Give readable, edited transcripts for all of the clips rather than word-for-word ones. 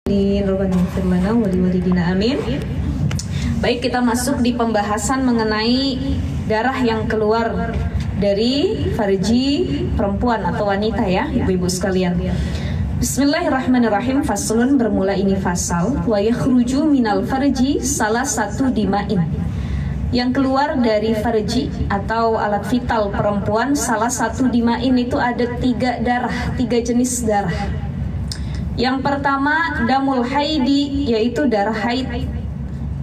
Amin. Baik, kita masuk di pembahasan mengenai darah yang keluar dari farji perempuan atau wanita ya, ibu-ibu sekalian. Bismillahirrahmanirrahim. Faslun, bermula ini fasal. Wa yakhruju minal farji salah satu dima'in. Yang keluar dari farji atau alat vital perempuan, salah satu dima'in itu ada 3 darah, 3 jenis darah. Yang pertama damul haidi, yaitu darah haid.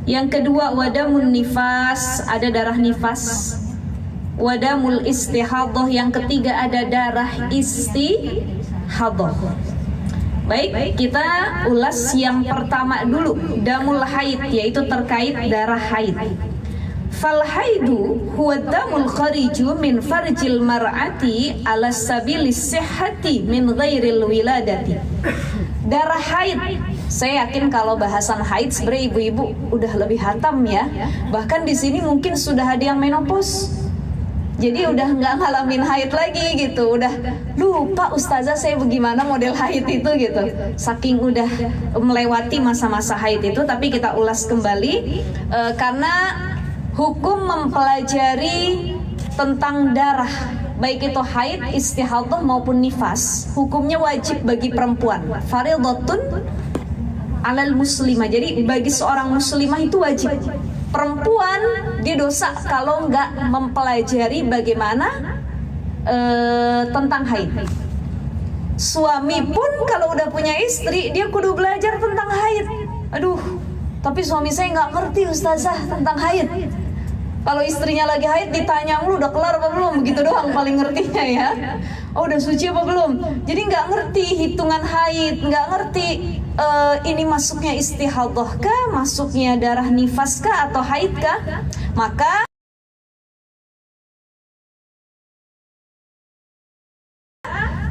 Yang kedua wadamun nifas, ada darah nifas. Wadamul istihadah, yang ketiga ada darah istihadah. Baik, kita ulas yang pertama dulu, damul haid, yaitu terkait darah haid. Fal haidu huwa damul khariju min farjil mar'ati ala sabilis sihhati min ghairil wiladati. Darah haid, saya yakin kalau bahasan haid sebenarnya ibu-ibu udah lebih hatam ya. Bahkan di sini mungkin sudah ada yang menopause. Jadi udah nggak ngalamin haid lagi gitu. Udah lupa ustazah saya bagaimana model haid itu gitu. Saking udah melewati masa-masa haid itu. Tapi kita ulas kembali karena hukum mempelajari tentang darah, baik itu haid, istihadah maupun nifas, hukumnya wajib bagi perempuan. Fardhatun 'alal muslimah. Jadi bagi seorang muslimah itu wajib. Perempuan dia dosa kalau nggak mempelajari bagaimana tentang haid. Suami pun kalau udah punya istri dia kudu belajar tentang haid. Aduh, tapi suami saya nggak ngerti ustazah tentang haid. Kalau istrinya lagi haid ditanya mulu udah kelar apa belum, begitu doang paling ngertinya ya. Oh udah suci apa belum? Jadi nggak ngerti hitungan haid, nggak ngerti ini masuknya istihadah kah, masuknya darah nifas kah atau haid kah. Maka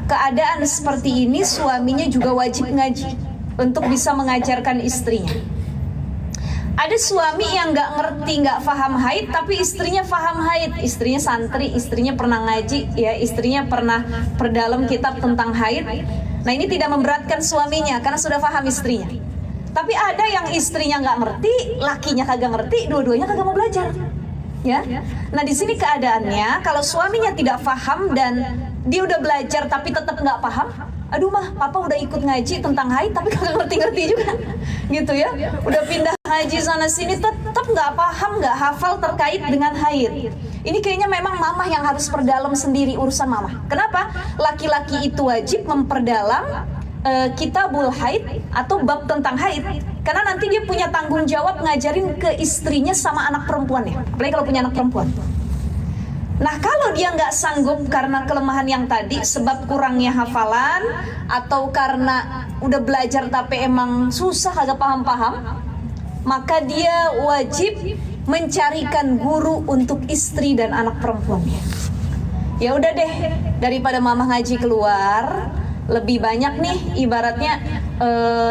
keadaan seperti ini suaminya juga wajib ngaji untuk bisa mengajarkan istrinya. Ada suami yang nggak ngerti, nggak paham haid, tapi istrinya paham haid. Istrinya santri, istrinya pernah ngaji, ya istrinya pernah perdalam kitab tentang haid. Nah ini tidak memberatkan suaminya karena sudah paham istrinya. Tapi ada yang istrinya nggak ngerti, lakinya kagak ngerti, dua-duanya kagak mau belajar. Ya. Nah di sini keadaannya kalau suaminya tidak paham dan dia udah belajar tapi tetap nggak paham. Aduh mah, papa udah ikut ngaji tentang haid tapi kagak ngerti-ngerti juga, gitu ya. Udah pindah ngaji sana sini tetap nggak paham, nggak hafal terkait dengan haid. Ini kayaknya memang mama yang harus perdalam sendiri urusan mama. Kenapa? Laki-laki itu wajib memperdalam kitabul haid atau bab tentang haid. Karena nanti dia punya tanggung jawab ngajarin ke istrinya sama anak perempuannya. Apalagi kalau punya anak perempuan. Nah kalau dia nggak sanggup karena kelemahan yang tadi, sebab kurangnya hafalan, atau karena udah belajar tapi emang susah agak paham-paham, maka dia wajib mencarikan guru untuk istri dan anak perempuannya. Ya udah deh, daripada mama ngaji keluar, lebih banyak nih ibaratnya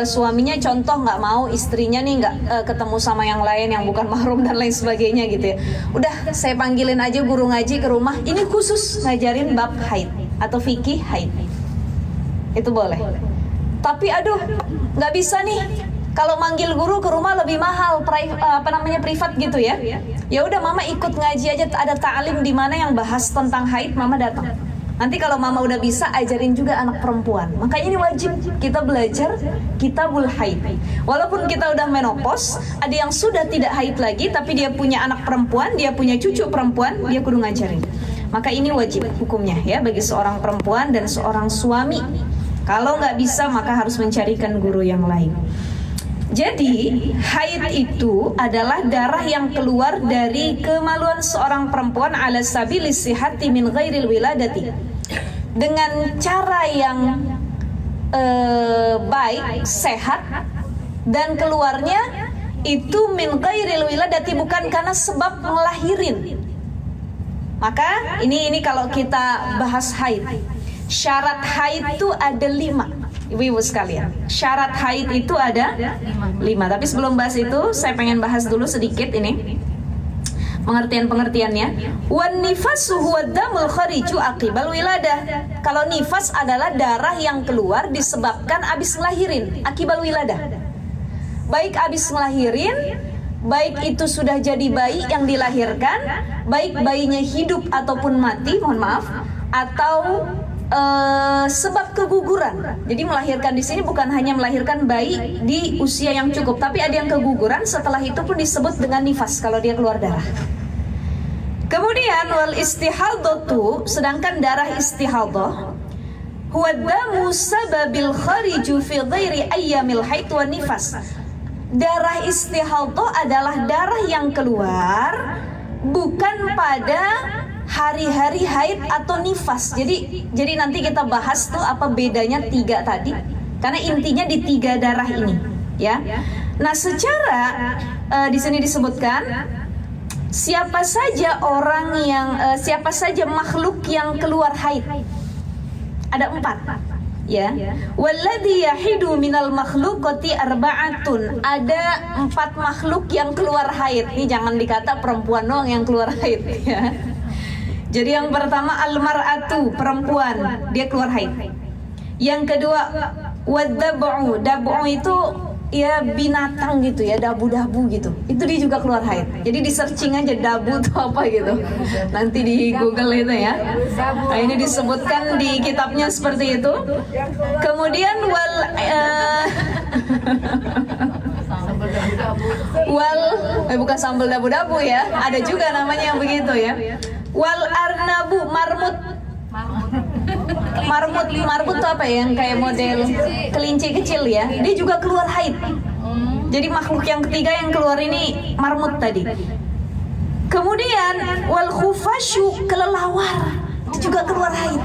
suaminya contoh nggak mau istrinya nih nggak ketemu sama yang lain yang bukan mahram dan lain sebagainya gitu ya. Udah saya panggilin aja guru ngaji ke rumah, ini khusus ngajarin bab haid atau fikih haid. Itu boleh. Tapi aduh nggak bisa nih, kalau manggil guru ke rumah lebih mahal, privat gitu ya. Ya udah mama ikut ngaji aja, ada ta'lim di mana yang bahas tentang haid, mama datang. Nanti kalau mama udah bisa, ajarin juga anak perempuan. Makanya ini wajib kita belajar kitabul haid. Walaupun kita udah menopause, ada yang sudah tidak haid lagi, tapi dia punya anak perempuan, dia punya cucu perempuan, dia kudu ngajarin. Maka ini wajib hukumnya ya bagi seorang perempuan dan seorang suami. Kalau nggak bisa, maka harus mencarikan guru yang lain. Jadi haid itu adalah darah yang keluar dari kemaluan seorang perempuan ala sabilis sihhati min ghairil wiladati, dengan cara yang baik, sehat, dan keluarnya itu min ghairil wiladati, bukan karena sebab melahirin. Maka ini kalau kita bahas haid, syarat haid itu ada 5. Ibu-ibu sekalian, syarat haid itu ada 5. Tapi sebelum bahas itu, saya pengen bahas dulu sedikit ini. pengertian-pengertiannya. Wan nifasu huwa damul khariju aqibal wiladah. Kalau nifas adalah darah yang keluar disebabkan abis ngelahirin, akibal wiladah. Baik abis ngelahirin, baik itu sudah jadi bayi yang dilahirkan, baik bayinya hidup ataupun mati, mohon maaf, atau sebab keguguran. Jadi melahirkan di sini bukan hanya melahirkan bayi di usia yang cukup, tapi ada yang keguguran, setelah itu pun disebut dengan nifas kalau dia keluar darah. Kemudian wal istihadatu, sedangkan darah istihadah huwa damu sababil khariju fi ghairi ayyamil haid wan nifas. Darah istihadah adalah darah yang keluar bukan pada hari-hari haid atau nifas. Jadi nanti kita bahas tuh apa bedanya tiga tadi, karena intinya di tiga darah ini, ya. Nah, secara di sini disebutkan siapa saja siapa saja makhluk yang keluar haid. Ada 4. Ya, walladhi yahidu minal makhluqati arba'atun. Ada 4 makhluk yang keluar haid. Ini jangan dikata perempuan doang yang keluar haid, ya. Jadi yang pertama al-mar'atu, perempuan, dia keluar haid. Yang kedua wad-dab'u, dab'u itu ya binatang gitu ya, dabu-dabu gitu. Itu dia juga keluar haid. Jadi di searching aja dabu itu apa gitu. Nanti di Google itu ya. Nah, ini disebutkan di kitabnya seperti itu. Kemudian bukan sambal dabu-dabu ya. Ada juga namanya yang begitu ya. Wal arnabu, marmut tuh apa ya, yang kayak model kelinci kecil ya, dia juga keluar haid. Jadi makhluk yang ketiga yang keluar ini marmut tadi. Kemudian wal khufasyu, kelelawar, dia juga keluar haid.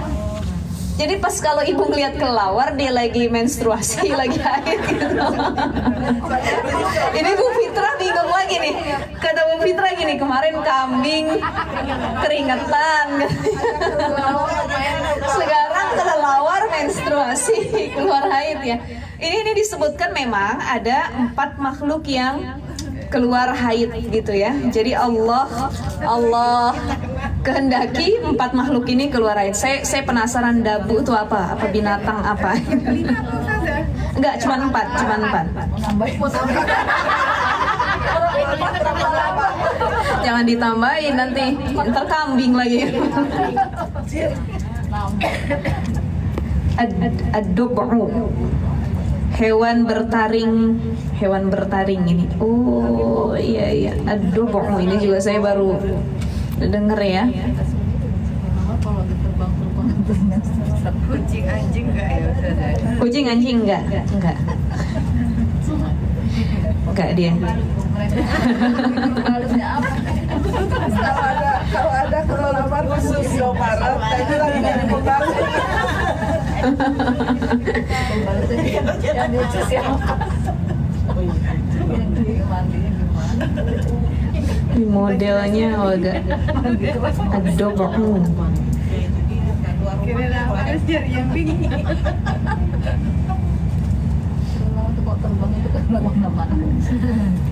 Jadi pas kalau ibu ngeliat kelelawar dia lagi menstruasi, lagi haid gitu. Ini Bu Fitra bingung lagi nih. Kata Bu Fitra gini, kemarin kambing keringetan. Sekarang kelelawar menstruasi, keluar haid ya. Ini disebutkan memang ada 4 makhluk yang keluar haid gitu ya. Jadi Allah kehendaki 4 makhluk ini keluar haid. Saya penasaran dabu itu apa? Apa binatang apa? Enggak, cuma 4. Jangan ditambahin nanti, ntar kambing lagi. Ad-dub'u, hewan bertaring ini. Oh iya, ad-dub'u ini juga saya baru denger ya. Kucing anjing enggak ya Ustaz? Kucing anjing enggak dia. Kalau ada kelelawar khusus Jawa Barat, itu lagi dari Bogor. Yang lucu siapa? Ini modelnya agak adobong. Kira apa harus cari yang bingung. Kok terbang itu kan mana-mana.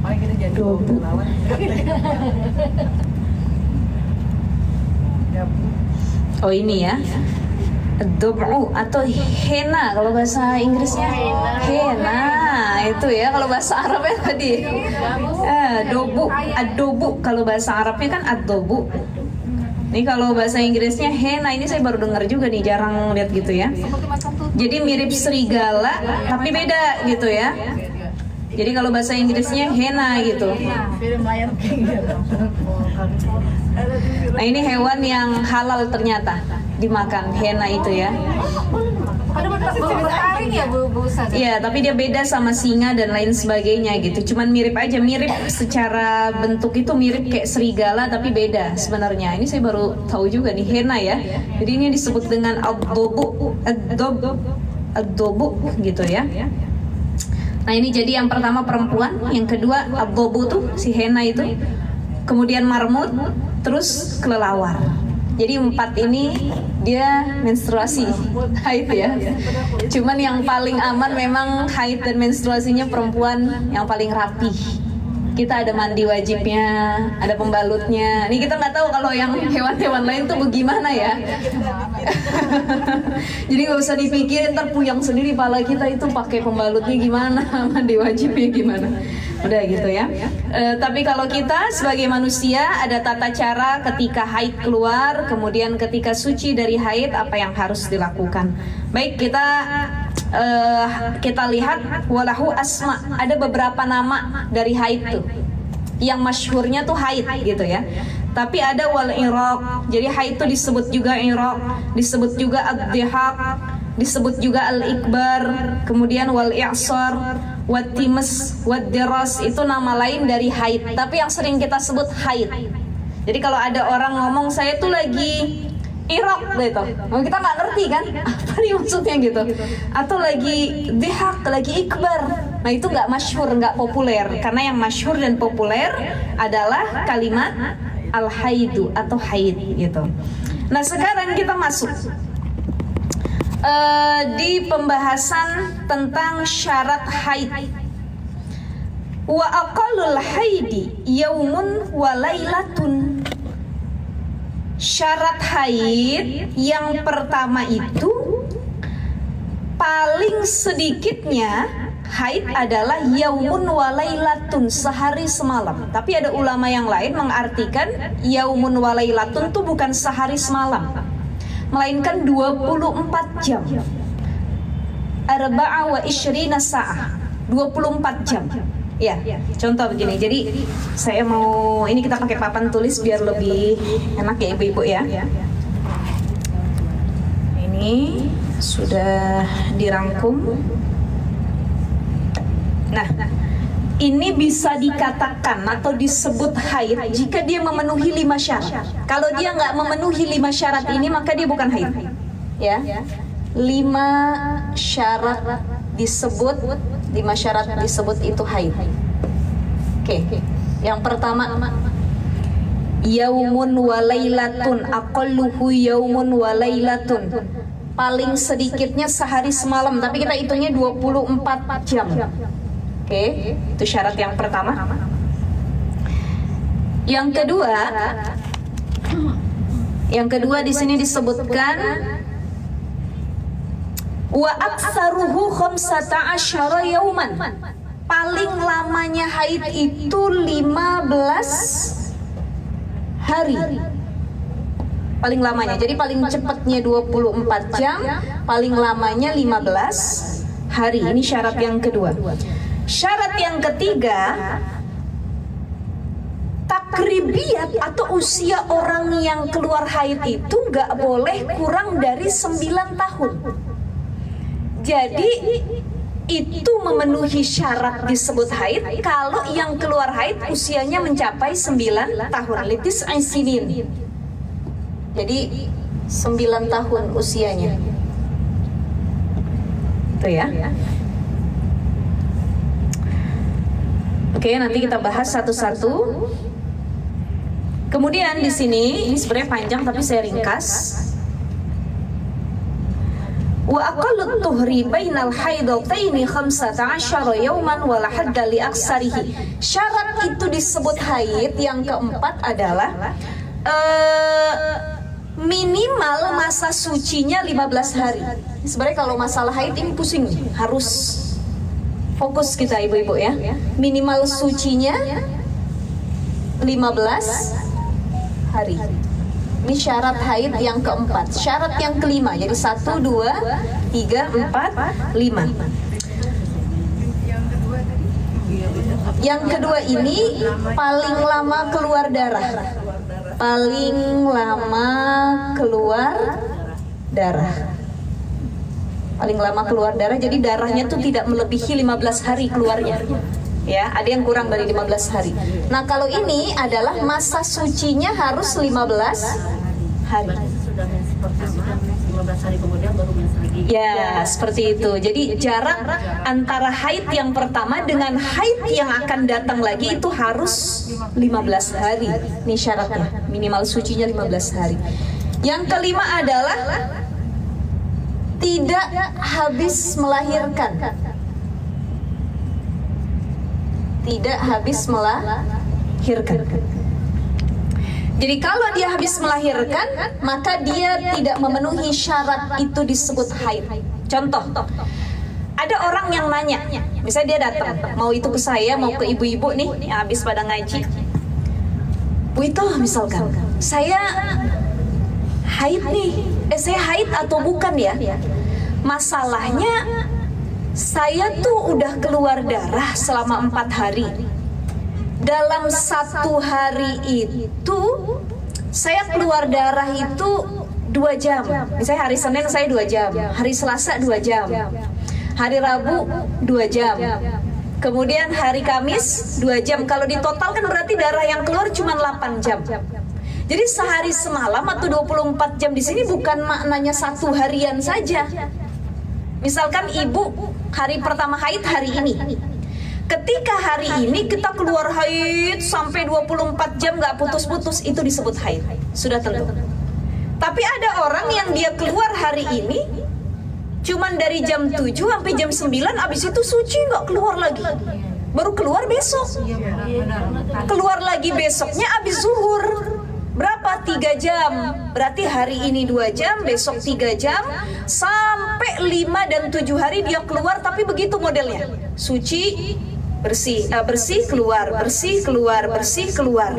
Paling kita jadi kelelawar. Oh ini ya, adobong atau hena kalau bahasa Inggrisnya. Hena itu ya, kalau bahasa Arabnya tadi adobu kalau bahasa Arabnya kan adobu. Ini kalau bahasa Inggrisnya hena, ini saya baru dengar juga nih, jarang lihat gitu ya. Jadi mirip serigala tapi beda gitu ya. Jadi kalau bahasa Inggrisnya hena gitu. Nah ini hewan yang halal ternyata dimakan, hena itu ya. Ada bertaring ya Bu Ustaz? Iya, tapi dia beda sama singa dan lain sebagainya gitu. Cuman mirip aja, mirip secara bentuk itu mirip kayak serigala tapi beda sebenarnya. Ini saya baru tahu juga nih, hena ya. Jadi ini disebut dengan adobu gitu ya. Nah ini jadi yang pertama perempuan, yang kedua adobu tuh si hena itu, kemudian marmut, terus kelelawar. Jadi 4 ini dia menstruasi, haid ya. Cuman yang paling aman memang haid dan menstruasinya perempuan yang paling rapih. Kita ada mandi wajibnya, ada pembalutnya. Ini kita nggak tahu kalau yang hewan-hewan lain tuh bagaimana ya. Jadi nggak usah dipikirin, ntar puyang sendiri pala kita itu pakai pembalutnya gimana, mandi wajibnya gimana. Udah gitu ya. Tapi kalau kita sebagai manusia ada tata cara ketika haid keluar, kemudian ketika suci dari haid apa yang harus dilakukan. Baik, kita lihat walahu asma, ada beberapa nama dari haid tuh. Yang masyhurnya tuh haid gitu ya. Tapi ada wal iraq. Jadi haid itu disebut juga iraq, disebut juga ad-dihaq, disebut juga al-ikbar, kemudian wal i'sar, wat times, wat diras, itu nama lain dari haid. Tapi yang sering kita sebut haid. Jadi kalau ada orang ngomong saya tuh lagi iraq gitu, kita nggak ngerti kan apa nih maksudnya gitu, atau lagi dihaq, lagi ikbar. Nah itu nggak masyhur, nggak populer, karena yang masyhur dan populer adalah kalimat al-haidu atau haid gitu. Nah sekarang kita masuk di pembahasan tentang syarat haid. Wa aqallul haidi yaumun wa lailatun. Syarat haid yang pertama itu paling sedikitnya haid adalah yaumun wa lailatun, sehari semalam. Tapi ada ulama yang lain mengartikan yaumun wa lailatun itu bukan sehari semalam, melainkan 24 jam. Arba'a wa isyrina sa'ah, 24 jam. Ya, contoh begini. Jadi saya mau, ini kita pakai papan tulis biar lebih enak ya ibu-ibu ya. Ini sudah dirangkum. Nah, ini bisa dikatakan atau disebut haid jika dia memenuhi 5 syarat. Kalau dia nggak memenuhi 5 syarat ini, maka dia bukan haid. Ya, 5 syarat disebut, 5 syarat disebut itu haid. Oke, yang pertama yaumun wa lailatun, aqalluhu yaumun wa lailatun, paling sedikitnya sehari semalam, tapi kita hitungnya 24 jam. Oke, itu syarat yang pertama. Yang kedua di sini disebutkan wa aktsaruhu 15 yauman. Paling lamanya haid itu 15 hari. Paling lamanya. Jadi paling cepatnya 24 jam, paling lamanya 15 hari. Ini syarat yang kedua. Syarat yang ketiga, takribiyat atau usia orang yang keluar haid itu nggak boleh kurang dari 9 tahun. Jadi itu memenuhi syarat disebut haid kalau yang keluar haid usianya mencapai 9 tahun. Litis aisinin. Jadi 9 tahun usianya. Itu ya. Oke, nanti kita bahas satu-satu. Kemudian di sini, ini sebenarnya panjang tapi saya ringkas. Wa aqallut tuhri bainal haidataini 15 yauman wa la hadda li aksarihi. Syarat itu disebut haid yang keempat adalah minimal masa sucinya 15 hari. Sebenarnya kalau masalah haid ini pusing nih, harus fokus kita ibu-ibu ya. Minimal sucinya 15 hari. Ini syarat haid yang keempat. Syarat yang kelima. Jadi 1, 2, 3, 4, 5. Yang kedua ini paling lama keluar darah. Paling lama keluar darah. Paling lama keluar darah, jadi darahnya tuh tidak melebihi 15 hari keluarnya. Ya, ada yang kurang dari 15 hari. Nah, kalau ini adalah masa sucinya harus 15 hari. Sudah mens pertama, 15 hari kemudian baru mens lagi. Ya, seperti itu. Jadi jarak antara haid yang pertama dengan haid yang akan datang lagi itu harus 15 hari. Ini syaratnya, minimal sucinya 15 hari. Yang kelima adalah tidak habis melahirkan. tidak habis melahirkan. Jadi kalau dia habis melahirkan, maka dia tidak memenuhi syarat itu disebut haid. Contoh, ada orang yang nanya, misalnya dia datang, mau itu ke saya, mau ke ibu-ibu nih yang habis pada ngaji. Bu itu misalkan, saya haid nih, saya haid atau bukan ya? Masalahnya saya tuh udah keluar darah selama 4 hari. Dalam 1 hari itu saya keluar darah itu 2 jam. Misalnya hari Senin saya 2 jam, hari Selasa 2 jam, hari Rabu 2 jam, kemudian hari Kamis 2 jam. Kalau ditotalkan berarti darah yang keluar cuma 8 jam. Jadi sehari semalam atau 24 jam di sini bukan maknanya 1 harian saja. Misalkan ibu hari pertama haid hari ini. Ketika hari ini kita keluar haid sampai 24 jam nggak putus-putus, itu disebut haid. Sudah tentu. Tapi ada orang yang dia keluar hari ini cuman dari jam 7 sampai jam 9, abis itu suci nggak keluar lagi. Baru keluar besok. Keluar lagi besoknya abis zuhur. Berapa? 3 jam. Berarti hari ini 2 jam, besok 3 jam, sampai 5 dan 7 hari dia keluar, tapi begitu modelnya. Suci, bersih, bersih keluar, bersih keluar, bersih keluar.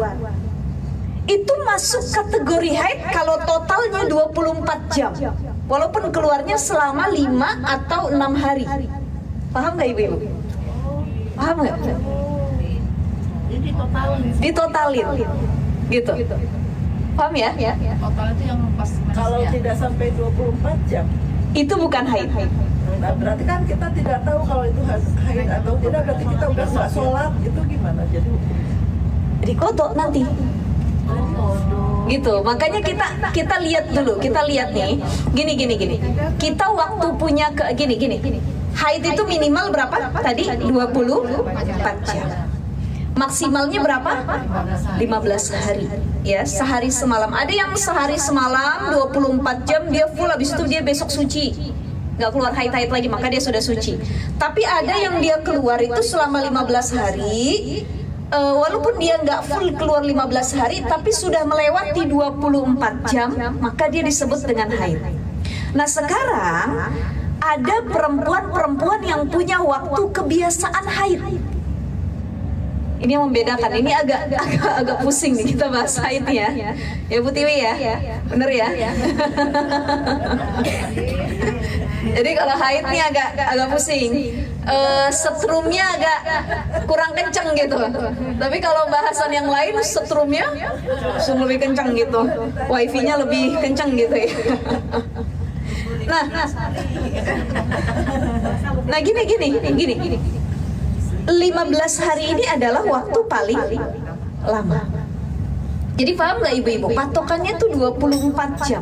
Itu masuk kategori haid kalau totalnya 24 jam. Walaupun keluarnya selama 5 atau 6 hari. Paham nggak ibu-ibu? Paham nggak? Ditotalin. Gitu. Paham ya? Total itu yang pas Kalau tidak sampai 24 jam, Itu bukan haid. nah berarti kan kita tidak tahu kalau itu haid atau tidak. Berarti kita udah nggak sholat, itu gimana? Jadi Dikodok nanti. Gitu. Makanya kita lihat dulu. Kita lihat nih. Gini. Kita waktu punya gini. Haid itu minimal berapa? Tadi 24 jam. Maksimalnya berapa? 15 hari. Ya, sehari semalam. Ada yang sehari semalam 24 jam dia full, habis itu dia besok suci. Nggak keluar haid lagi, maka dia sudah suci. Tapi ada yang dia keluar itu selama 15 hari, walaupun dia nggak full keluar 15 hari, tapi sudah melewati 24 jam, maka dia disebut dengan haid. Nah sekarang ada perempuan-perempuan yang punya waktu kebiasaan haid. Ini yang membedakan. Ini agak pusing nih kita bahas haid ya. Ya Bu Tiwi ya, bener ya. Jadi kalau haid nih agak pusing. Setrumnya agak kurang kenceng gitu. Tapi kalau bahasan yang lain setrumnya langsung lebih kenceng gitu. Wifi-nya lebih kenceng gitu ya. Nah gini. 15 hari ini adalah waktu paling lama. Jadi paham nggak ibu-ibu? Patokannya tuh 24 jam.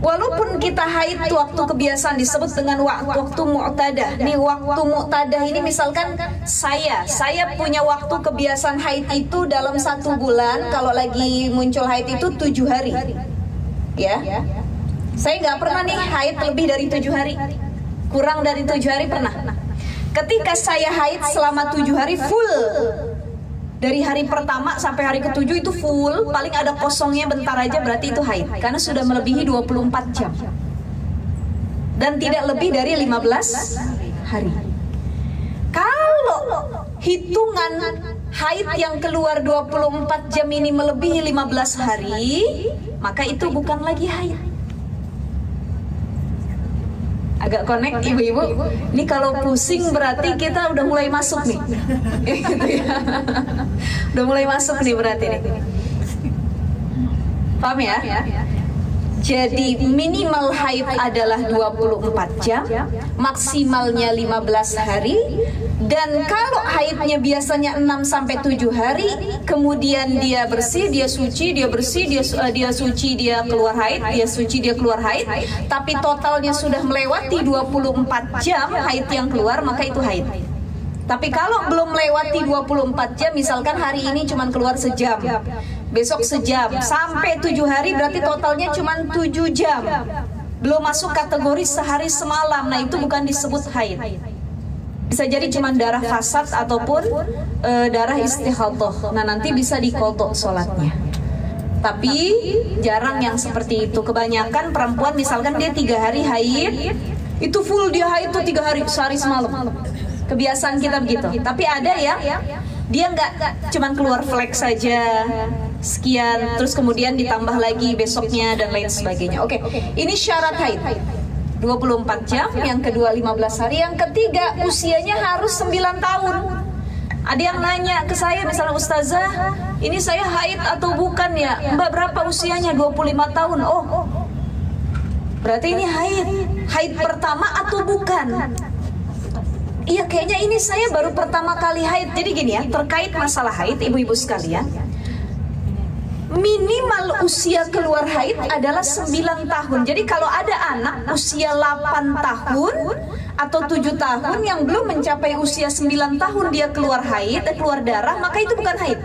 Walaupun kita haid waktu kebiasaan disebut dengan waktu mu'tadah. Nih waktu mu'tadah ini misalkan saya punya waktu kebiasaan haid itu dalam 1 bulan. Kalau lagi muncul haid itu 7 hari. Ya. Saya nggak pernah nih haid lebih dari 7 hari. Kurang dari 7 hari pernah. Ketika saya haid selama 7 hari full, dari hari pertama sampai hari ke-7 itu full, paling ada kosongnya bentar aja, berarti itu haid, karena sudah melebihi 24 jam dan tidak lebih dari 15 hari. Kalau hitungan haid yang keluar 24 jam ini melebihi 15 hari, maka itu bukan lagi haid. Agak connect ibu-ibu. Ini kalau pusing berarti kita udah mulai masuk nih. Gitu ya. Udah mulai masuk nih berarti nih. Paham ya? Jadi minimal haid adalah 24 jam, maksimalnya 15 hari. Dan kalau haidnya biasanya 6 sampai 7 hari, kemudian dia bersih, dia suci, dia bersih, dia suci, dia keluar haid, dia suci, dia keluar haid, tapi totalnya sudah melewati 24 jam haid yang keluar, maka itu haid. Tapi kalau belum melewati 24 jam, misalkan hari ini cuma keluar sejam, besok sejam, sampai 7 hari berarti totalnya cuma 7 jam. Belum masuk kategori sehari semalam, nah itu bukan disebut haid. Bisa jadi cuma darah fasad ataupun darah istihadhah. Nah, nanti bisa diqadha sholatnya. Tapi jarang yang seperti itu. Kebanyakan perempuan misalkan dia 3 hari haid, itu full dia haid tuh 3 hari, sehari semalam. Kebiasaan kita begitu. Tapi ada ya, dia nggak cuman keluar flek saja sekian, terus kemudian ditambah lagi besoknya dan lain sebagainya. Oke, ini syarat haid 24 jam, yang kedua 15 hari, yang ketiga usianya harus 9 tahun. Ada yang nanya ke saya misalnya, Ustazah, ini saya haid atau bukan ya? Mbak berapa usianya? 25 tahun. Oh, berarti ini haid. Haid pertama atau bukan? Iya, kayaknya ini saya baru pertama kali haid. Jadi gini ya, terkait masalah haid, ibu-ibu sekalian, minimal usia keluar haid adalah 9 tahun. Jadi kalau ada anak usia 8 tahun atau 7 tahun yang belum mencapai usia 9 tahun dia keluar haid, keluar darah, maka itu bukan haid.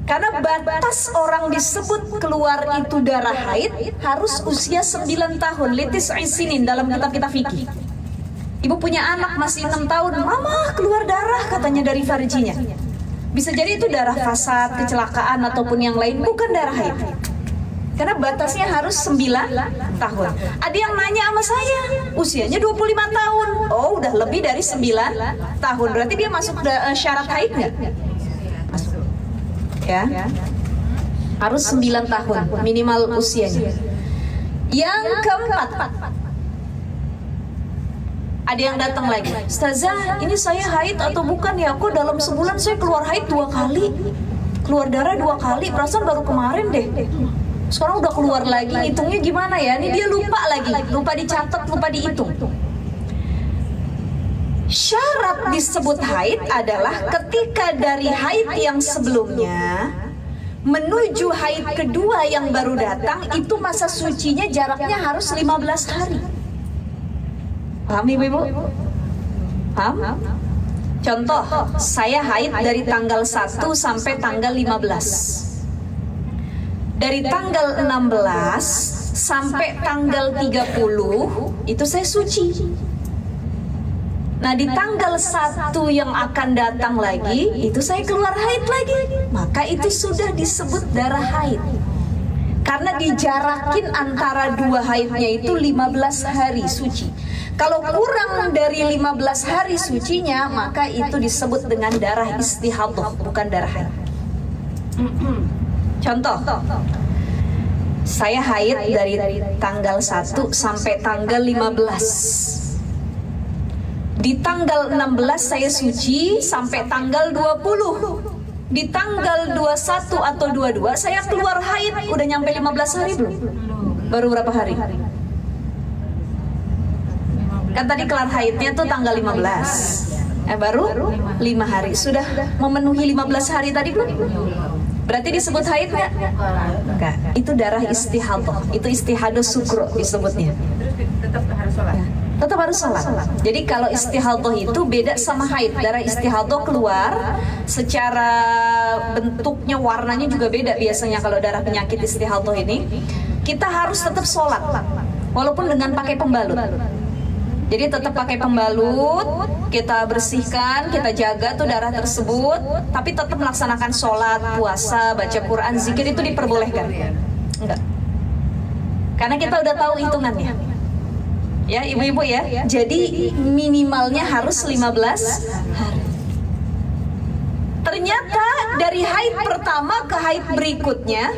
Karena batas orang disebut keluar itu darah haid harus usia 9 tahun. Litis isinin dalam kitab kita fikih. Ibu punya anak masih 6 tahun, mama keluar darah katanya dari farjinya. Bisa jadi itu darah fasad, kecelakaan ataupun yang lain, bukan darah haid. Karena batasnya harus 9 tahun. Ada yang nanya sama saya, usianya 25 tahun. Oh, udah lebih dari 9 tahun. Berarti dia masuk syarat haid nggak? Masuk. Ya. Harus 9 tahun minimal usianya. Yang keempat, ada yang datang lagi, Ustazah, ini saya haid atau bukan ya? Kok dalam sebulan saya keluar haid 2 kali, keluar darah 2 kali, perasaan baru kemarin deh. Sekarang udah keluar lagi, hitungnya gimana ya? Ini dia lupa lagi, lupa dicatat, lupa dihitung. Syarat disebut haid adalah ketika dari haid yang sebelumnya menuju haid kedua yang baru datang, itu masa sucinya jaraknya harus 15 hari. Paham ibu-ibu? Paham? Contoh, saya haid dari tanggal 1 sampai tanggal 15. Dari tanggal 16 sampai tanggal 30 itu saya suci. Nah, di tanggal 1 yang akan datang lagi itu saya keluar haid lagi. Maka itu sudah disebut darah haid. Karena dijarakin antara 2 haidnya itu 15 hari suci. Kalau kurang dari 15 hari sucinya, maka itu disebut dengan darah istihadhah, bukan darah haid. Contoh, saya haid dari tanggal 1 sampai tanggal 15. Di tanggal 16 saya suci sampai tanggal 20. Di tanggal 21 atau 22 saya keluar haid. Udah nyampe 15 hari belum? Baru berapa hari? Kan tadi kelar haidnya tuh tanggal 15. Baru 5 hari. Sudah memenuhi 15 hari tadi belum? Berarti disebut haid nggak? Enggak. Itu darah istihadhah. Itu istihadhah sukro disebutnya. Tetap harus sholat. Ya, tetap harus sholat. Jadi kalau istihadhah itu beda sama haid. Darah istihadhah keluar secara bentuknya, warnanya juga beda biasanya kalau darah penyakit istihadhah ini. Kita harus tetap sholat, walaupun dengan pakai pembalut. Jadi tetap pakai pembalut, kita bersihkan, kita jaga tuh darah tersebut, tapi tetap melaksanakan sholat, puasa, baca Quran, zikir itu diperbolehkan. Enggak. Karena kita udah tahu hitungannya. Ya, ibu-ibu ya. Jadi minimalnya harus 15 hari. Ternyata dari haid pertama ke haid berikutnya,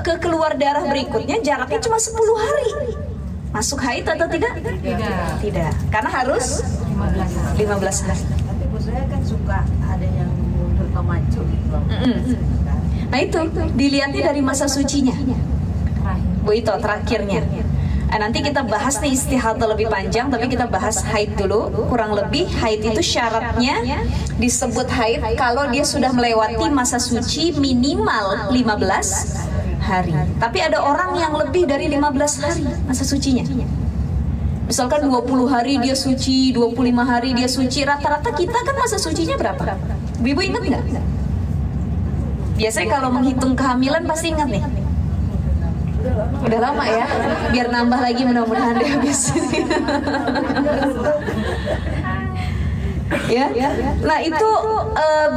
ke keluar darah berikutnya jaraknya cuma 10 hari. Masuk haid atau tidak? Tidak. Karena harus 15 hari. Tapi bu saya kan suka ada yang mundur atau maju gitu. Nah itu dilihatnya dari masa sucinya. Bu itu terakhirnya. Nanti kita bahas nih istihadhah lebih panjang, tapi kita bahas haid dulu. Kurang lebih haid itu syaratnya disebut haid kalau dia sudah melewati masa suci minimal 15 hari. Tapi ada orang yang lebih dari 15 hari masa sucinya. Misalkan 20 hari dia suci, 25 hari dia suci. Rata-rata kita kan masa sucinya berapa? Ibu ingat nggak? Biasanya kalau menghitung kehamilan pasti ingat nih. Udah lama ya. Biar nambah lagi mudah-mudahan deh habis ini. Ya. Nah itu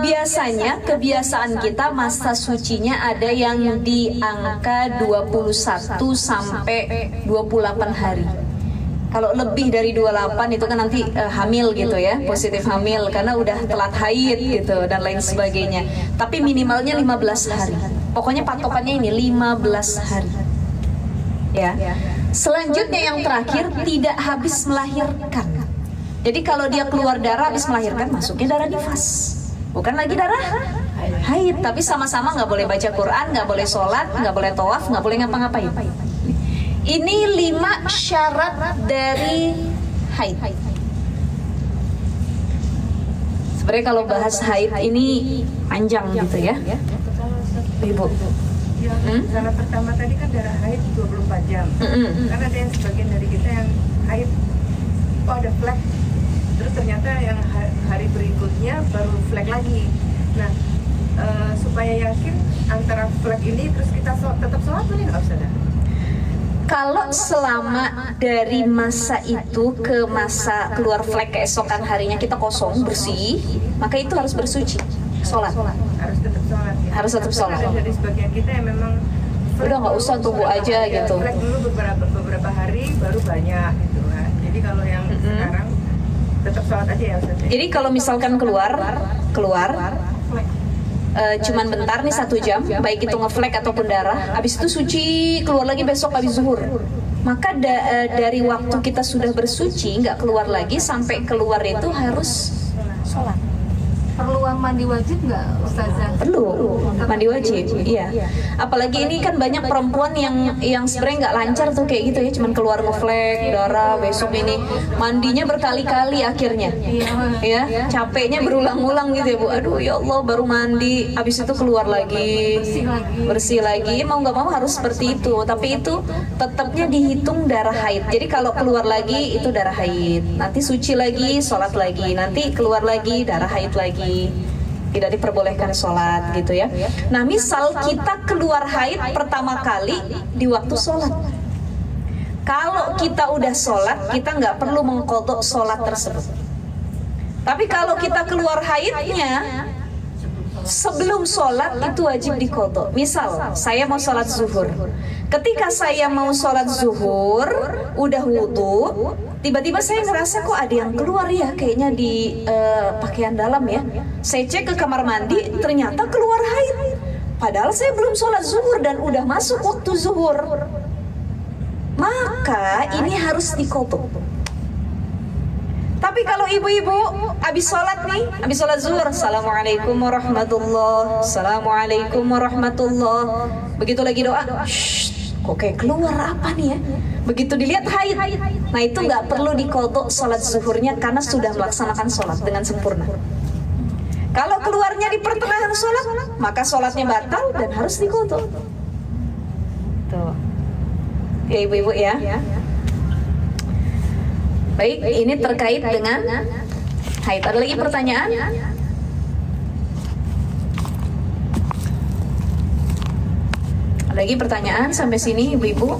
biasanya kebiasaan kita masa sucinya ada yang di angka 21 sampai 28 hari. Kalau lebih dari 28 itu kan nanti hamil gitu ya, positif hamil karena udah telat haid gitu dan lain sebagainya. Tapi minimalnya 15 hari. Pokoknya patokannya ini 15 hari. Ya. Selanjutnya yang terakhir tidak habis melahirkan. Jadi kalau dia keluar darah habis melahirkan masuknya darah nifas. Bukan lagi darah haid, tapi sama-sama nggak boleh baca Quran, nggak boleh sholat, nggak boleh tawaf, nggak boleh ngapa-ngapain. Ini 5 syarat dari haid. Sebenarnya kalau bahas haid ini panjang gitu ya, Ibu. Syarat pertama tadi kan darah haid 24 jam. Kan ada yang sebagian dari kita yang haid, oh ada flek, terus ternyata yang hari berikutnya baru flek lagi. Nah, supaya yakin antara flek ini terus kita tetap sholat boleh nggak, Ustazah? Kalau selama dari masa itu ke masa keluar flek keesokan harinya kita kosong, bersih, maka itu harus bersuci, sholat. Harus tetap sholat. Ya. Harus tetap sholat. Ada dari sebagian kita yang memang udah nggak usah tunggu aja gitu. Flek dulu beberapa hari baru banyak gitu kan. Jadi kalau yang sekarang tetap sholat aja ya Ustaz. Jadi kalau misalkan keluar cuman bentar nih 1 jam, baik itu ngeflek ataupun darah, habis itu suci, keluar lagi besok habis zuhur. Maka dari waktu kita sudah bersuci nggak keluar lagi sampai keluar itu harus sholat. Perlu mandi wajib nggak, Ustazah? Perlu mandi wajib, iya. Apalagi ini kan banyak perempuan yang sebenarnya nggak lancar tuh kayak gitu ya, cuman keluar ngeflek, darah, besok ini mandinya berkali-kali akhirnya, ya, capeknya berulang-ulang gitu ya Bu. Aduh ya Allah baru mandi, habis itu keluar lagi, bersih lagi. Mau nggak mau harus seperti itu, tapi itu tetapnya dihitung darah haid. Jadi kalau keluar lagi itu darah haid, nanti suci lagi, sholat lagi, nanti keluar lagi darah haid lagi. Tidak diperbolehkan sholat gitu ya. Nah misal kita keluar haid pertama kali di waktu sholat, kalau kita udah sholat kita nggak perlu mengqadha sholat tersebut. Tapi kalau kita keluar haidnya sebelum sholat itu wajib diqadha. Misal saya mau sholat zuhur, ketika saya mau sholat zuhur udah wudhu, tiba-tiba saya ngerasa kok ada yang keluar ya, kayaknya di pakaian dalam ya. Saya cek ke kamar mandi, ternyata keluar haid. Padahal saya belum sholat zuhur dan udah masuk waktu zuhur. Maka ini harus diqadha. Tapi kalau ibu-ibu habis sholat nih, habis sholat zuhur, assalamualaikum warahmatullah, assalamualaikum warahmatullah, begitu lagi doa, kok kayak keluar apa nih ya? Begitu dilihat haid, nah itu nggak perlu diqadha sholat zuhurnya karena sudah melaksanakan sholat dengan sempurna. Kalau keluarnya di pertengahan sholat, maka sholatnya batal dan harus diqadha. Tuh, ya ibu-ibu ya. Baik, ini terkait dengan haid. Ada lagi pertanyaan? Ada lagi pertanyaan sampai sini ibu-ibu?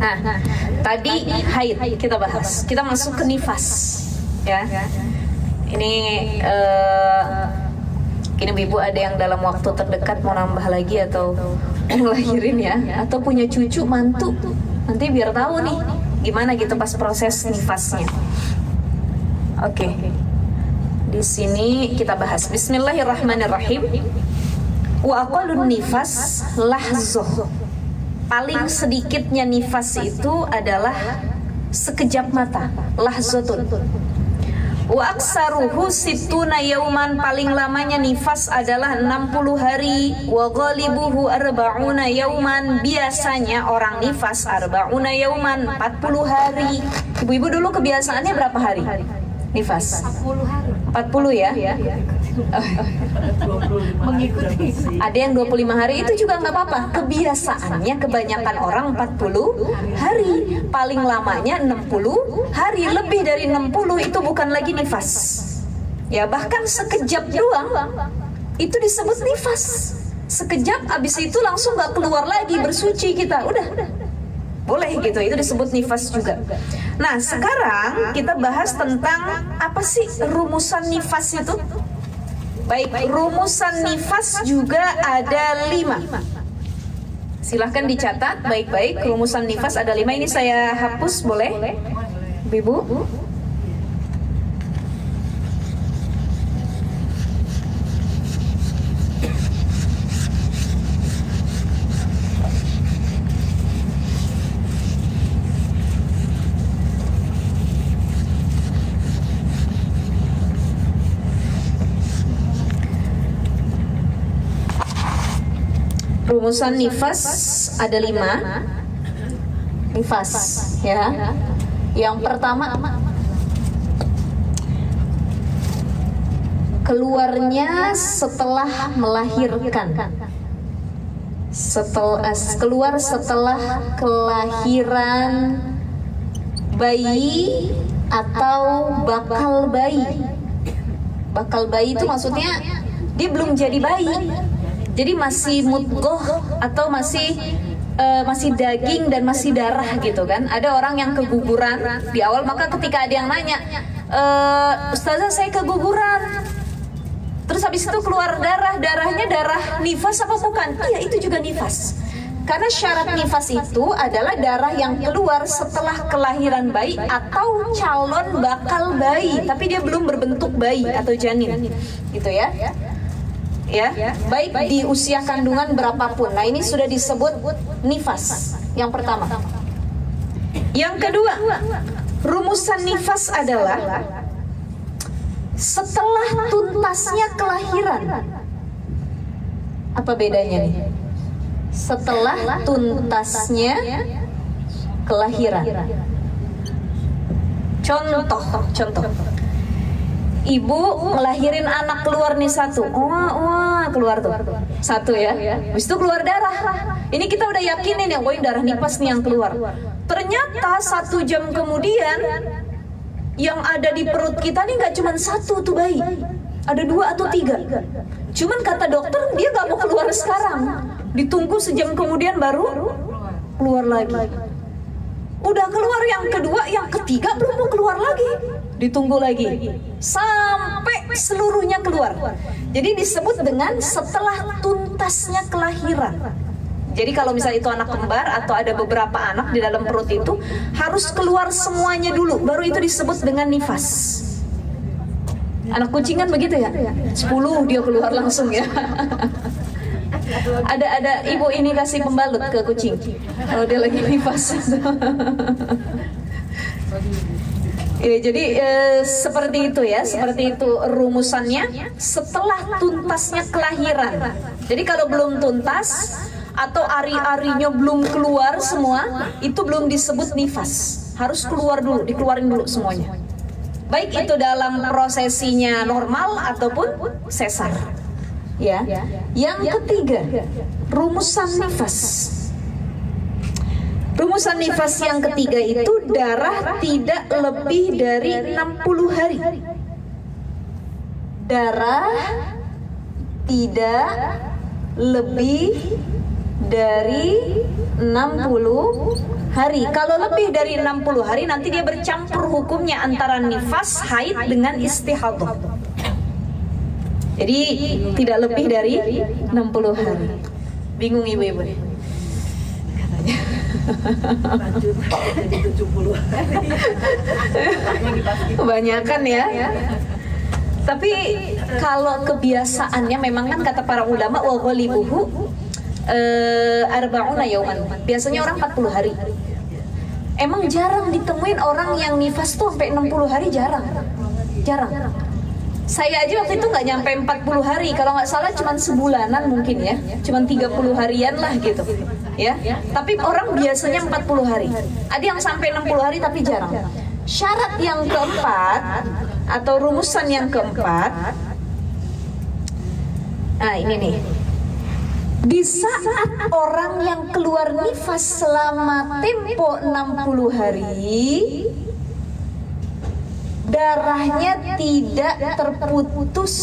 Nah, tadi haid kita bahas, kita masuk ke nifas, ya. Ini ibu ada yang dalam waktu terdekat mau nambah lagi atau ngelahirin ya, atau punya cucu mantu, nanti biar tahu nih gimana gitu pas proses nifasnya. Oke, di sini kita bahas. Bismillahirrahmanirrahim. Wa aqallun nifas lahzuh. Paling sedikitnya nifas itu adalah sekejap mata, lahzatun. Wa aksaruhu sittuna yauman, paling lamanya nifas adalah 60 hari. Wa ghalibuhu arba'una yauman, biasanya orang nifas arba'una yauman, 40 hari. Ibu-ibu dulu kebiasaannya berapa hari? nifas? 40 hari. 40 ya? Mengikuti. Ada yang 25 hari, itu juga nggak apa-apa. Kebiasaannya kebanyakan orang 40 hari, paling lamanya 60 hari. Lebih dari 60 itu bukan lagi nifas. Ya, bahkan sekejap doang itu disebut nifas. Sekejap, abis itu langsung nggak keluar lagi, bersuci kita, udah boleh gitu, itu disebut nifas juga. Nah, sekarang kita bahas tentang apa sih rumusan nifas itu. Baik, rumusan nifas juga ada 5. Silahkan dicatat baik-baik, rumusan nifas ada 5. Ini saya hapus, boleh? Ibu? Rumusan nifas ada 5. Nifas, ya. Yang pertama, keluarnya setelah melahirkan. Keluar setelah kelahiran bayi atau bakal bayi. Bakal bayi itu maksudnya dia belum jadi bayi. Jadi masih mudghah atau masih daging dan masih darah gitu kan. Ada orang yang keguguran di awal, maka ketika ada yang nanya, Ustazah saya keguguran, terus habis itu keluar darahnya darah nifas apa bukan? Iya, itu juga nifas. Karena syarat nifas itu adalah darah yang keluar setelah kelahiran bayi atau calon bakal bayi, tapi dia belum berbentuk bayi atau janin, gitu ya. Ya, baik di usia kandungan berapapun. Nah, ini sudah disebut nifas. Yang pertama. Yang kedua, rumusan nifas adalah setelah tuntasnya kelahiran. Apa bedanya nih? Setelah tuntasnya kelahiran. Contoh. Ibu ngelahirin anak, keluar nih satu, keluar tuh satu ya, habis itu keluar darah. Ini kita udah yakinin ya, darah nifas nih yang keluar. Ternyata 1 jam kemudian yang ada di perut kita nih nggak cuma 1 tuh bayi, ada 2 atau 3. Cuman kata dokter dia nggak mau keluar sekarang, ditunggu sejam kemudian baru keluar lagi. Udah keluar yang kedua, yang ketiga belum mau keluar lagi, ditunggu lagi sampai seluruhnya keluar. Jadi disebut dengan setelah tuntasnya kelahiran. Jadi kalau misalnya itu anak kembar atau ada beberapa anak di dalam perut itu, harus keluar semuanya dulu, baru itu disebut dengan nifas. Anak kucing kan begitu ya, 10 dia keluar langsung ya. Ada ibu ini kasih pembalut ke kucing kalau dia lagi nifas. Ya, jadi seperti itu ya, seperti itu rumusannya setelah tuntasnya kelahiran. Jadi kalau belum tuntas atau ari-arinya belum keluar semua, itu belum disebut nifas. Harus keluar dulu, dikeluarin dulu semuanya. Baik itu dalam prosesinya normal ataupun sesar. Ya. Yang ketiga, rumusan nifas. Rumusan nifas yang ketiga itu darah tidak lebih dari 60 hari. Darah tidak lebih dari 60 hari. Kalau lebih dari 60 hari nanti dia bercampur hukumnya antara nifas, haid dengan istihadah. Jadi tidak lebih dari 60 hari. Bingung ibu-ibu katanya. Lanjut jadi 70. Kebanyakan ya. Tapi kalau kebiasaannya memang kan kata para ulama wa ghalibuhu arba'una yauman. Biasanya orang 40 hari. Emang jarang ditemuin orang yang nifas tuh sampai 60 hari, jarang. Saya aja waktu itu nggak nyampe 40 hari, kalau nggak salah cuma sebulanan mungkin ya, cuma 30 harian lah gitu ya. Tapi orang biasanya 40 hari. Ada yang sampai 60 hari tapi jarang. Syarat yang keempat atau rumusan yang keempat, nah ini nih, di saat orang yang keluar nifas selama tempo 60 hari, darahnya tidak terputus.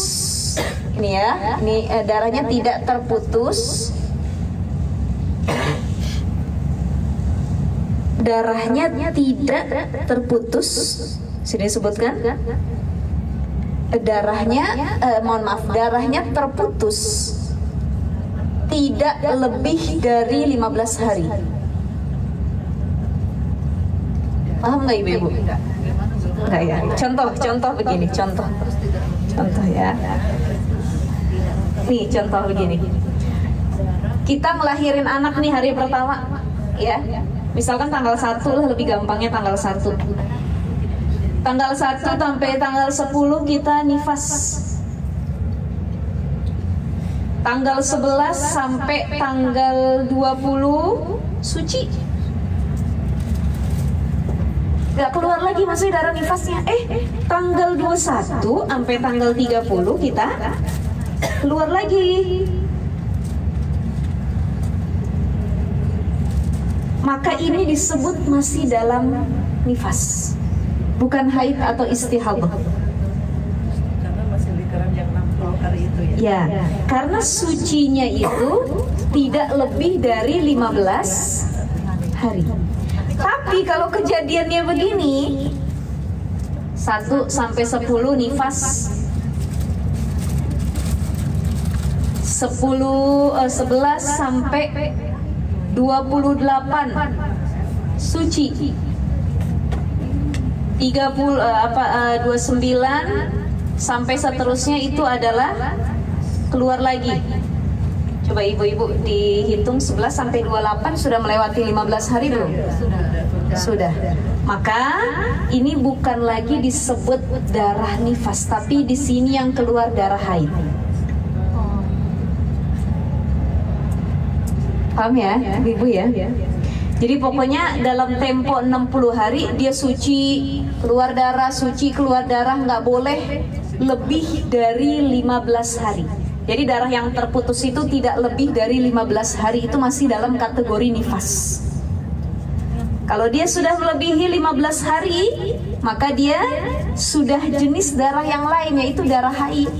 Ini ya, ini darahnya tidak terputus. Darahnya tidak terputus. Sini disebutkan darahnya, darahnya terputus tidak lebih dari 15 hari. Paham nggak ibu-ibu? Enggak ya. Contoh begini, contoh ya. Nih contoh begini. Kita ngelahirin anak nih hari pertama, ya. Misalkan tanggal 1 lah, lebih gampangnya tanggal 1. Tanggal 1 sampai tanggal 10 kita nifas. Tanggal 11 sampai tanggal 20 suci. Gak keluar lagi maksudnya darah nifasnya. Tanggal 21 sampai tanggal 30 kita keluar lagi. Maka ini disebut masih dalam nifas, bukan haid atau istihadah. Karena masih literan yang 60 hari itu ya. Ya, karena sucinya itu tidak lebih dari 15 hari. Tapi kalau kejadiannya begini, 1 sampai 10 nifas, 11 sampai 28 suci, 29 sampai seterusnya itu adalah keluar lagi. Coba ibu-ibu dihitung 11 sampai 28 sudah melewati 15 hari belum? Sudah. Maka ini bukan lagi disebut darah nifas, tapi di sini yang keluar darah haid. Paham ya, ibu ya? Jadi pokoknya dalam tempo 60 hari dia suci, keluar darah, suci, keluar darah, nggak boleh lebih dari 15 hari. Jadi darah yang terputus itu tidak lebih dari 15 hari, itu masih dalam kategori nifas. Kalau dia sudah melebihi 15 hari, maka dia sudah jenis darah yang lain, yaitu darah haid.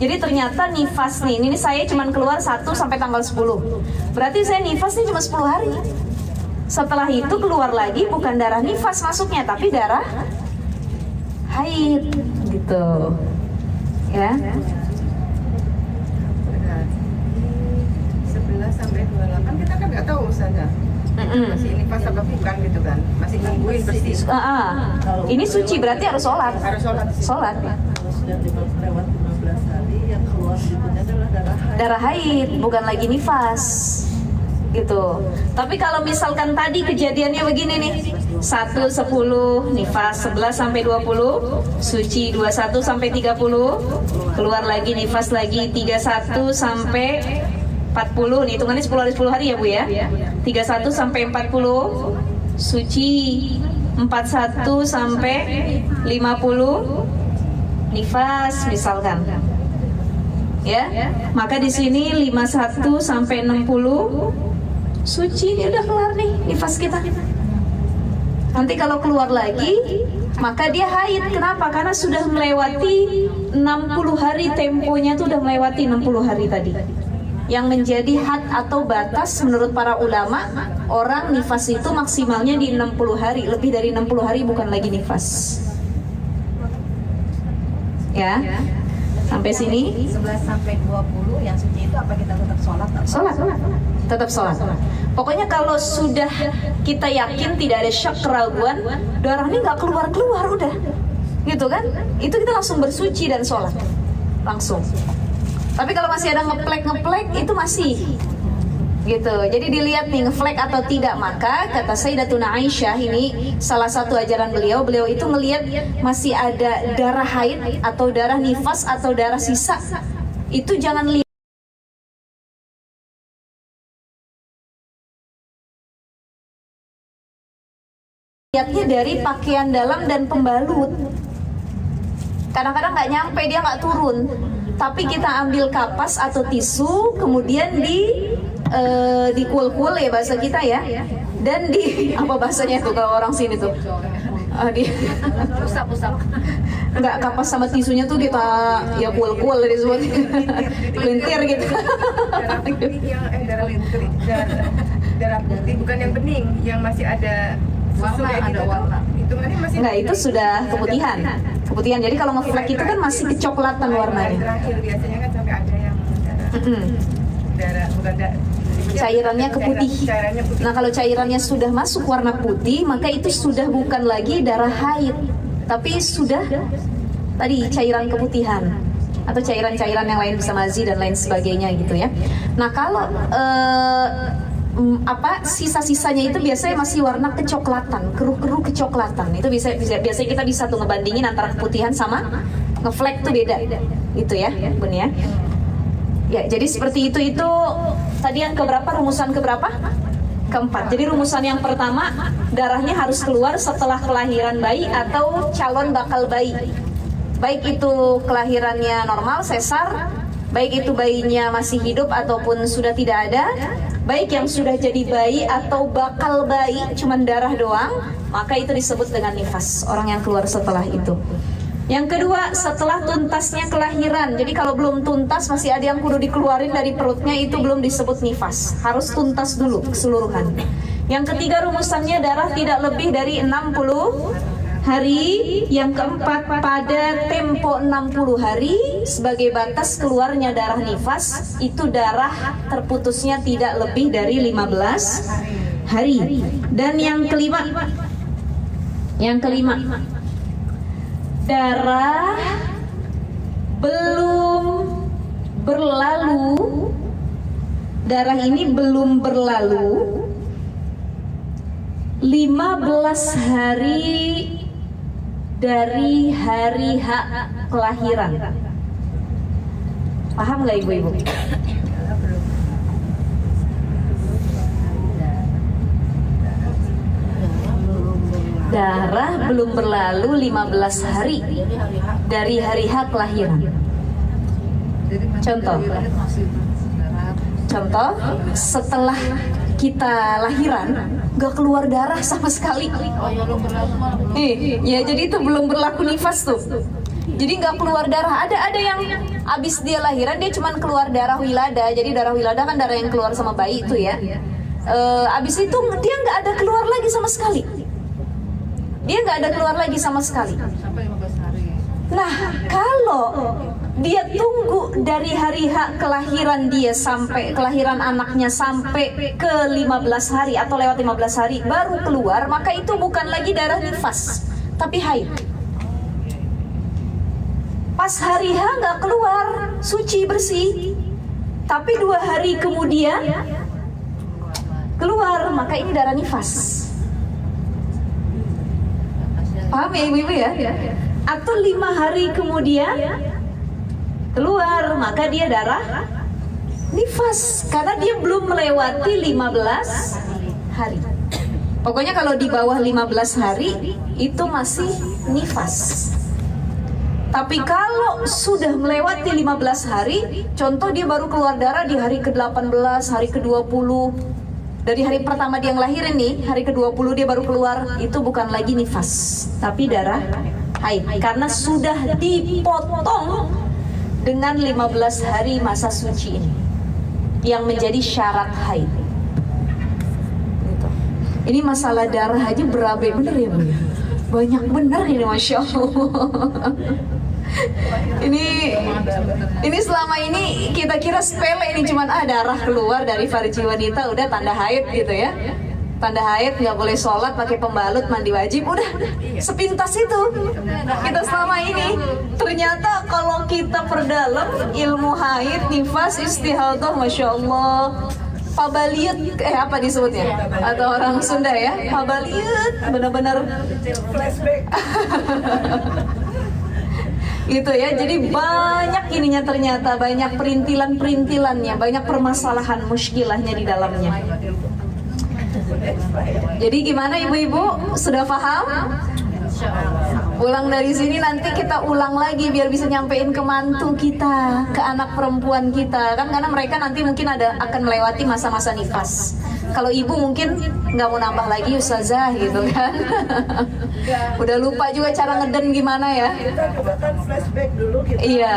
Jadi ternyata nifas nih, ini saya cuma keluar 1 sampai tanggal 10. Berarti saya nifas nih cuma 10 hari. Setelah itu keluar lagi bukan darah nifas masuknya, tapi darah haid gitu. Ya. 11 sampai 28 kita kan nggak tahu saja. Masih nifas apa bukan gitu kan. Masih nungguin bersih. Ini suci berarti harus sholat. Sholat. Kalau sudah lewat 15 hari yang keluar berikutnya adalah darah haid. Darah haid, bukan lagi nifas. Gitu. Tapi kalau misalkan tadi kejadiannya begini nih, 1 10 nifas, 11 sampai 20 suci, 21 sampai 30 keluar lagi nifas lagi, 31 sampai 40 nih, hitungannya 10 hari 10 hari ya Bu ya. 31 sampai 40 suci, 41 sampai 50 nifas misalkan. Ya. Maka di sini 51 sampai 60 suci, ini udah keluar nih nifas kita. Nanti kalau keluar lagi, maka dia haid. Kenapa? Karena sudah melewati 60 hari, temponya tuh udah melewati 60 hari tadi. Yang menjadi had atau batas menurut para ulama, orang nifas itu maksimalnya di 60 hari. Lebih dari 60 hari bukan lagi nifas. Ya. Sampai sini 11 sampai 20 yang suci itu apa kita tetap sholat? sholat, tetap sholat. Pokoknya kalau sudah kita yakin tidak ada syak keraguan, darah ini nggak keluar udah, gitu kan? Itu kita langsung bersuci dan sholat langsung. Tapi kalau masih ada ngeplek itu masih, gitu. Jadi dilihat nih ngeflek atau tidak. Maka kata Sayyidatuna Aisyah, ini salah satu ajaran beliau itu ngelihat masih ada darah haid atau darah nifas atau darah sisa, itu jangan lihat lihatnya dari pakaian dalam dan pembalut. Kadang-kadang nggak nyampe, dia nggak turun. Tapi kita ambil kapas atau tisu, kemudian dikuel-kuel ya bahasa kita ya, dan apa bahasanya tuh kalau orang sini tuh? Usap-usap. Enggak, kapas sama tisunya tuh kita ya kuel-kuel disebut. Lintir gitu. Darah putih bukan yang bening, yang masih ada Warna, ada warna. Hitungannya masih. Enggak, itu sudah keputihan. Keputihan. Jadi kalau ngeflek itu kan masih kecoklatan warnanya. Terakhir biasanya kan sampai ada yang darah bukan Cairannya keputih. Cairannya putih. Nah, kalau cairannya sudah masuk warna putih, maka itu sudah bukan lagi darah haid, tapi sudah tadi cairan keputihan atau cairan-cairan yang lain, bisa mazi dan lain sebagainya gitu ya. Nah, kalau sisa-sisanya itu biasanya masih warna kecoklatan, keruh-keruh kecoklatan. Itu biasanya kita bisa tuh ngebandingin antara keputihan sama ngeflek tuh beda, gitu ya, Bun ya. Ya, jadi seperti itu tadi yang keberapa, rumusan keberapa? Keempat. Jadi rumusan yang pertama, darahnya harus keluar setelah kelahiran bayi atau calon bakal bayi. Baik itu kelahirannya normal, sesar, baik itu bayinya masih hidup ataupun sudah tidak ada, baik yang sudah jadi bayi atau bakal bayi, cuman darah doang, maka itu disebut dengan nifas, orang yang keluar setelah itu. Yang kedua, setelah tuntasnya kelahiran. Jadi kalau belum tuntas, masih ada yang kudu dikeluarin dari perutnya, itu belum disebut nifas. Harus tuntas dulu keseluruhan. Yang ketiga, rumusannya darah tidak lebih dari 60 hari. Yang keempat, pada tempo 60 hari sebagai batas keluarnya darah nifas, itu darah terputusnya tidak lebih dari 15 hari. Dan yang kelima, darah belum berlalu, darah ini belum berlalu 15 hari dari hari hak kelahiran. Paham nggak ibu-ibu? Darah belum berlalu 15 hari dari hari hak kelahiran. Contoh, setelah kita lahiran gak keluar darah sama sekali. Ya jadi itu belum berlaku nifas tuh. Jadi nggak keluar darah. Ada yang abis dia lahiran dia cuman keluar darah wilada. Jadi darah wilada kan darah yang keluar sama bayi itu ya. Abis itu dia nggak ada keluar lagi sama sekali. Sampai 15 hari. Nah, kalau dia tunggu dari hari hak kelahiran dia sampai kelahiran anaknya sampai ke 15 hari atau lewat 15 hari baru keluar, maka itu bukan lagi darah nifas, tapi haid. Pas hari H nggak keluar, suci bersih, tapi 2 hari kemudian keluar, maka ini darah nifas. Paham ya ibu-ibu ya? Atau 5 hari kemudian keluar, maka dia darah nifas karena dia belum melewati 15 hari. Pokoknya kalau di bawah 15 hari itu masih nifas. Tapi kalau sudah melewati 15 hari, contoh dia baru keluar darah di hari ke-18, hari ke-20, dari hari pertama dia ngelahirin nih, hari ke-20 dia baru keluar, itu bukan lagi nifas, tapi darah haid. Karena sudah dipotong dengan 15 hari masa suci ini, yang menjadi syarat haid. Gitu. Ini masalah darah aja berabe bener ya Bu? Banyak bener ini, Masya Allah. Ini selama ini kita kira sepele, ini cuman darah keluar dari farji wanita udah tanda haid gitu ya. Tanda haid, nggak boleh sholat pakai pembalut, mandi wajib, udah sepintas itu kita selama ini. Ternyata kalau kita perdalam ilmu haid, nifas, istihadah, Masya Allah, pabaliut, apa disebutnya? Atau orang Sunda ya, pabaliut, benar-benar Flashback. gitu ya. Jadi banyak ininya, ternyata banyak perintilan-perintilannya, banyak permasalahan muskilahnya di dalamnya. Jadi gimana ibu-ibu? Sudah paham? Pulang dari sini nanti kita ulang lagi biar bisa nyampein ke mantu kita, ke anak perempuan kita kan, karena mereka nanti mungkin akan melewati masa-masa nifas. Kalau ibu mungkin nggak mau nambah lagi ustazah gitu kan. Udah lupa juga cara ngeden gimana ya. Kita coba kan flashback dulu kita. Iya,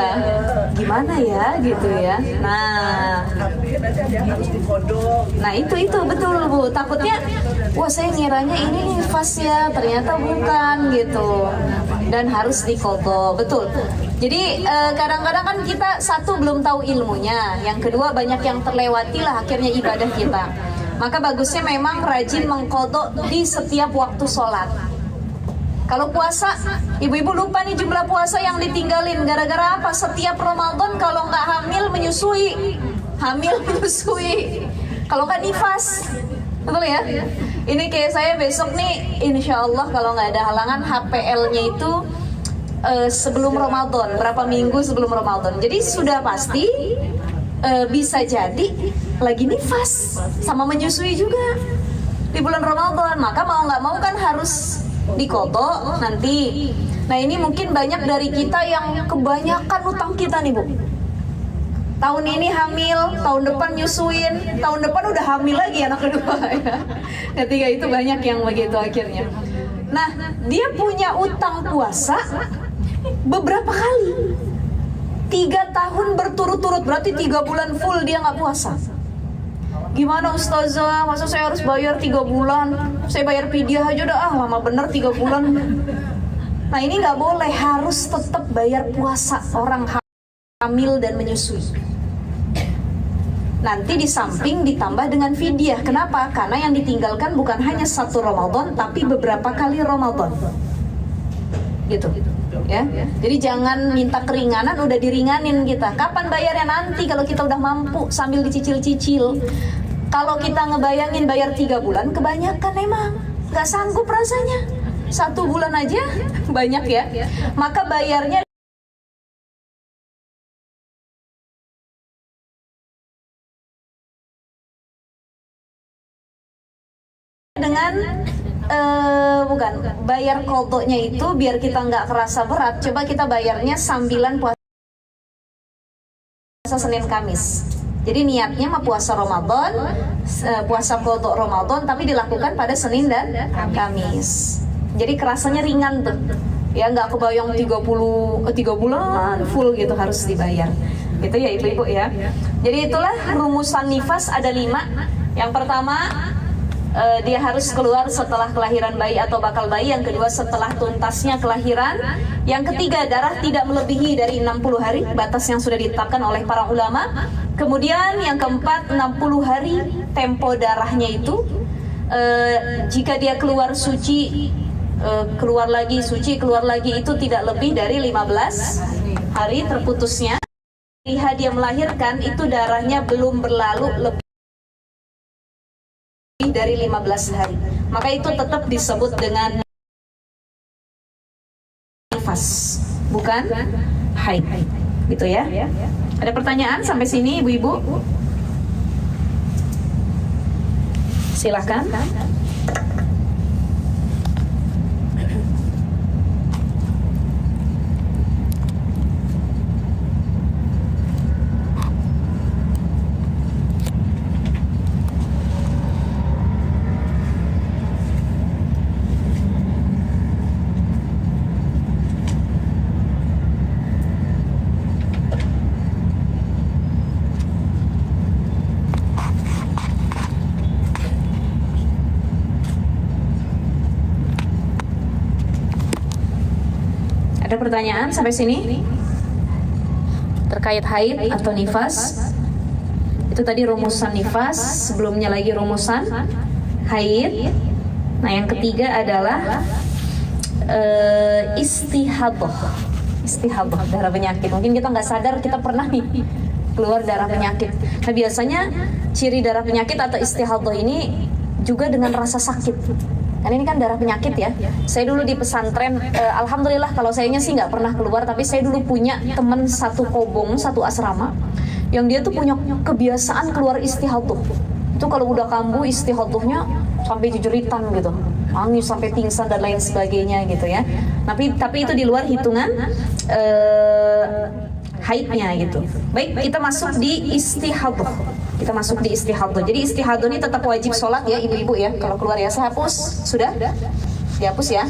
gimana ya gitu ya. Nah, Tapi nanti ada yang harus dikodok. nah itu betul Bu. Takutnya, wah saya ngiranya ini nifas ya, ternyata bukan gitu. Dan harus dikodok, betul. Jadi kadang-kadang kan kita satu belum tahu ilmunya, yang kedua banyak yang terlewati lah akhirnya ibadah kita. Maka bagusnya memang rajin mengkodok di setiap waktu sholat. Kalau puasa, ibu-ibu lupa nih jumlah puasa yang ditinggalin. Gara-gara apa? Setiap Ramadan kalau nggak hamil menyusui. Kalau nggak nifas. Betul ya? Ini kayak saya besok nih, insya Allah kalau nggak ada halangan HPL-nya itu sebelum Ramadan, berapa minggu sebelum Ramadan. Jadi sudah pasti bisa jadi lagi nifas sama menyusui juga di bulan Ramadan. Maka mau nggak mau kan harus dikodok nanti. Nah ini mungkin banyak dari kita yang kebanyakan utang kita nih Bu. Tahun ini hamil, tahun depan nyusuin, tahun depan udah hamil lagi anak kedua ya. Ketiga itu banyak yang begitu akhirnya. Nah dia punya utang puasa beberapa kali, 3 tahun berturut-turut, berarti 3 bulan full dia nggak puasa. Gimana ustazah, masa saya harus bayar 3 bulan? Saya bayar fidyah aja dah, lama bener 3 bulan. Nah ini nggak boleh, harus tetap bayar puasa orang hamil dan menyusui. Nanti di samping ditambah dengan fidyah. Kenapa? Karena yang ditinggalkan bukan hanya 1 Ramadan, tapi beberapa kali Ramadan. Gitu ya. Jadi jangan minta keringanan, udah diringanin kita. Kapan bayarnya? Nanti kalau kita udah mampu sambil dicicil-cicil. Kalau kita ngebayangin bayar 3 bulan, kebanyakan emang nggak sanggup rasanya. 1 bulan aja banyak ya. Maka bayarnya dengan bukan bayar kodoknya itu biar kita nggak kerasa berat. Coba kita bayarnya sambilan puasa Senin Kamis. Jadi niatnya mah puasa Ramadan, puasa kodok Ramadan, tapi dilakukan pada Senin dan Kamis. Jadi kerasanya ringan tuh, ya nggak kebayang 3 bulan full gitu harus dibayar. Gitu ya ibu-ibu ya. Jadi itulah rumusan nifas ada 5. Yang pertama dia harus keluar setelah kelahiran bayi atau bakal bayi. Yang kedua setelah tuntasnya kelahiran. Yang ketiga darah tidak melebihi dari 60 hari, batas yang sudah ditetapkan oleh para ulama. Kemudian yang keempat 60 hari tempo darahnya itu. Jika dia keluar suci, keluar lagi suci, keluar lagi, itu tidak lebih dari 15 hari terputusnya. Lihat dia melahirkan itu darahnya belum berlalu lebih dari 15 hari, maka itu tetap disebut dengan nifas, bukan haid, gitu ya. Ada pertanyaan sampai sini ibu-ibu? Silahkan. Ada pertanyaan sampai sini? Terkait haid atau nifas? Itu tadi rumusan nifas, sebelumnya lagi rumusan haid. Nah yang ketiga adalah istihadah. Istihadah, darah penyakit. Mungkin kita nggak sadar kita pernah nih keluar darah penyakit. Nah biasanya ciri darah penyakit atau istihadah ini juga dengan rasa sakit. Kan ini kan darah penyakit ya. Saya dulu di pesantren, alhamdulillah kalau sayanya sih nggak pernah keluar, tapi saya dulu punya teman satu kobong, satu asrama, yang dia tuh punya kebiasaan keluar istihadah. Itu kalau udah kambuh istihadahnya sampai jejeritan gitu, nangis sampai pingsan dan lain sebagainya gitu ya. Tapi itu di luar hitungan haidnya gitu. Baik, kita masuk di istihadhah. Jadi istihadhah ini tetap wajib sholat ya ibu-ibu ya. Kalau keluar ya, saya hapus. Sudah? Dihapus ya.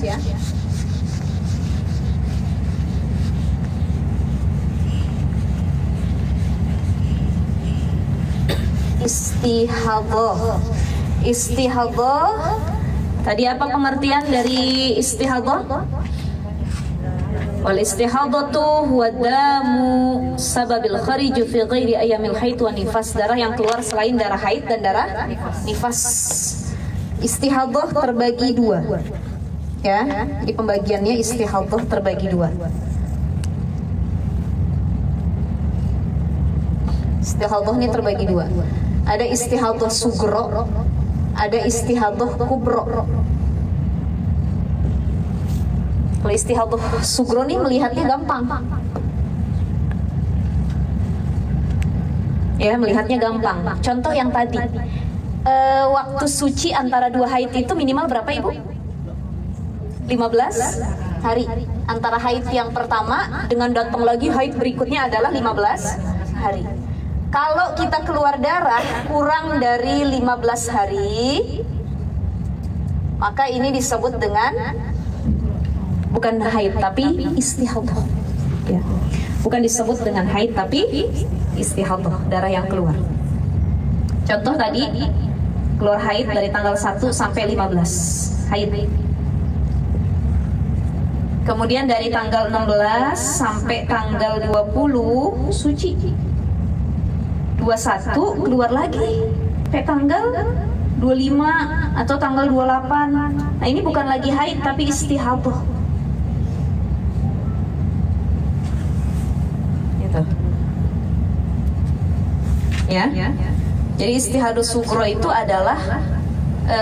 Istihadhah. Tadi apa pengertian dari istihadhah? Wal istihadatu huwa damu sababil kharij fi ghairi ayyamil haid wa nifas, darah yang keluar selain darah haid dan darah nifas. Istihadhah terbagi dua. Ya, jadi pembagiannya istihadhah terbagi dua. Istihadhah ini terbagi dua. Ada istihadhah sugro, ada istihadhah kubro. Kalau istihadhah sugro nih melihatnya gampang. Ya, melihatnya gampang. Contoh yang tadi, waktu suci antara dua haid itu minimal berapa ibu? 15 hari. Antara haid yang pertama dengan datang lagi haid berikutnya adalah 15 hari. Kalau kita keluar darah kurang dari 15 hari, maka ini disebut dengan bukan haid tapi istihadhah. Ya. Bukan disebut dengan haid tapi istihadhah, darah yang keluar. Contoh tadi, keluar haid dari tanggal 1 sampai 15 haid. Kemudian dari tanggal 16 sampai tanggal 20 suci. 21 keluar lagi sampai tanggal 25 atau tanggal 28. Nah, ini bukan lagi haid tapi istihadhah. Gitu. Ya. Jadi istihadhah sugro itu adalah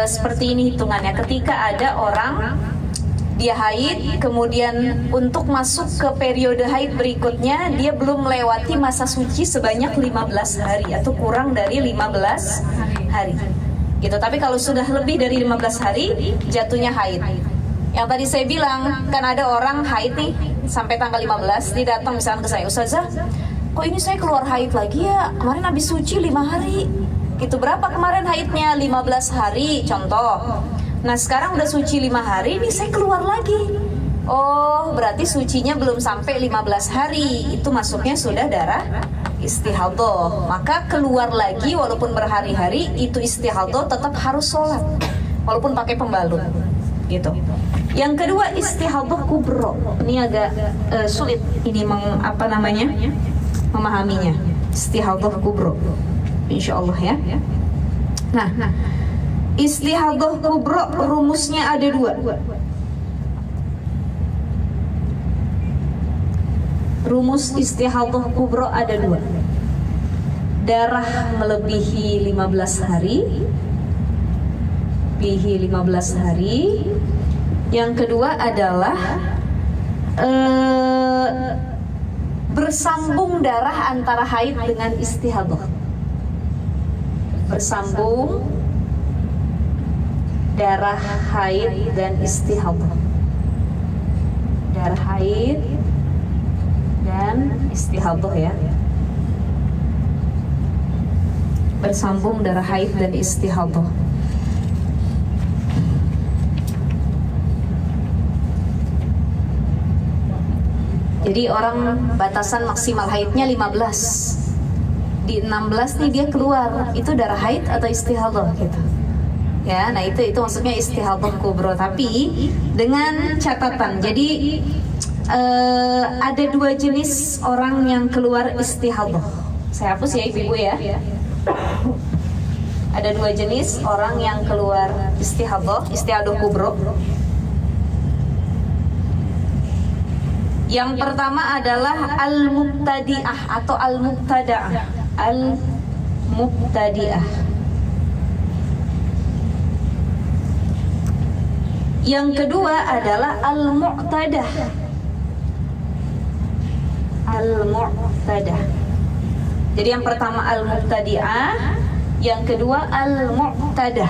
seperti ini hitungannya. Ketika ada orang dia haid, kemudian untuk masuk ke periode haid berikutnya dia belum melewati masa suci sebanyak 15 hari atau kurang dari 15 hari gitu. Tapi kalau sudah lebih dari 15 hari jatuhnya haid. Yang tadi saya bilang, kan ada orang haid nih sampai tanggal 15, dia datang misalnya ke saya, "Ustazah, kok ini saya keluar haid lagi ya? Kemarin habis suci 5 hari." Gitu, berapa kemarin haidnya? 15 hari contoh. Nah, sekarang udah suci 5 hari, ini saya keluar lagi. Oh, berarti sucinya belum sampai 15 hari. Itu masuknya sudah darah istihadhah. Maka keluar lagi walaupun berhari-hari, itu istihadhah tetap harus sholat. Walaupun pakai pembalut. Gitu. Yang kedua, istihadhah kubro. Ini agak sulit ini memahaminya. Istihadhah kubro. Insyaallah ya. Nah, istihadhah kubro rumusnya ada 2. Rumus istihadhah kubro ada 2. Darah melebihi 15 hari. Lebih 15 hari. Yang kedua adalah bersambung darah antara haid dengan istihadhah. Bersambung darah haid dan istihadhah. Darah haid dan istihadhah ya. Bersambung darah haid dan istihadhah. Jadi orang batasan maksimal haidnya 15. Di 16 nih dia keluar, itu darah haid atau istihadhah gitu. Ya, nah itu maksudnya istihadhah kubro, tapi dengan catatan. Jadi ada 2 jenis orang yang keluar istihadhah. Saya hapus ya ibu-ibu ya. Ada 2 jenis orang yang keluar istihadhah kubro. Yang pertama adalah al-mubtadi'ah atau al-mubtada'ah. Al-mubtadi'ah. Yang kedua adalah al-mu'tadah. Al-mu'tadah. Jadi yang pertama al-mubtadi'ah, yang kedua al-mu'tadah.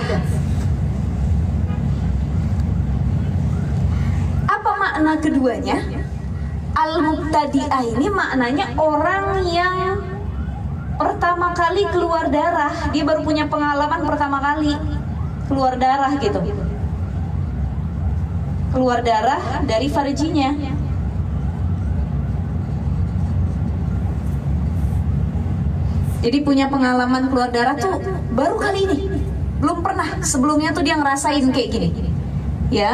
makna keduanya, al-mubtadi'ah ini maknanya orang yang pertama kali keluar darah. Dia baru punya pengalaman pertama kali keluar darah gitu. Keluar darah dari farjinya. Jadi punya pengalaman keluar darah tuh baru kali ini. Belum pernah sebelumnya tuh dia ngerasain kayak gini. Ya.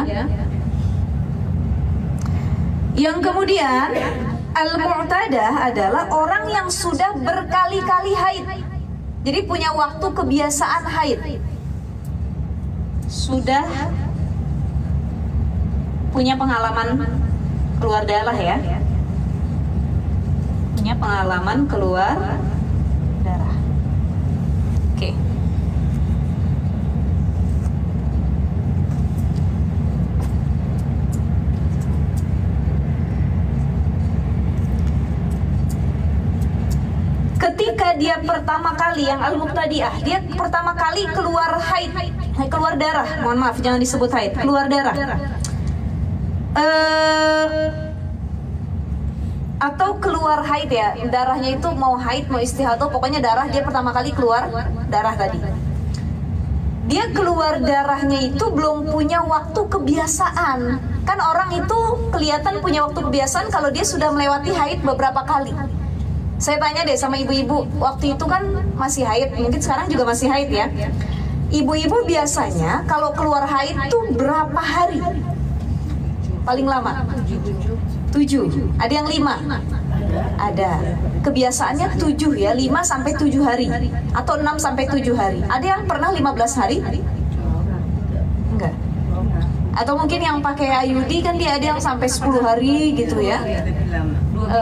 Yang kemudian al-mu'tadah adalah orang yang sudah berkali-kali haid. Jadi punya waktu kebiasaan haid. Sudah punya pengalaman keluar darah ya. Punya pengalaman keluar darah. Oke. Ketika dia pertama kali yang al-mubtadi'ah, dia pertama kali keluar haid, keluar darah. Mohon maaf, jangan disebut haid, keluar darah. Atau keluar haid ya, darahnya itu mau haid mau istihadah, pokoknya darah dia pertama kali keluar darah tadi. Dia keluar darahnya itu belum punya waktu kebiasaan. Kan orang itu kelihatan punya waktu kebiasaan kalau dia sudah melewati haid beberapa kali. Saya tanya deh sama ibu-ibu, waktu itu kan masih haid, mungkin sekarang juga masih haid ya. Ibu-ibu biasanya kalau keluar haid tuh berapa hari? Paling lama 7, ada yang 5, ada kebiasaannya 7 ya, 5 sampai 7 hari atau 6 sampai 7 hari. Ada yang pernah 15 hari? Enggak. Atau mungkin yang pakai IUD kan dia ada yang sampai 10 hari gitu ya,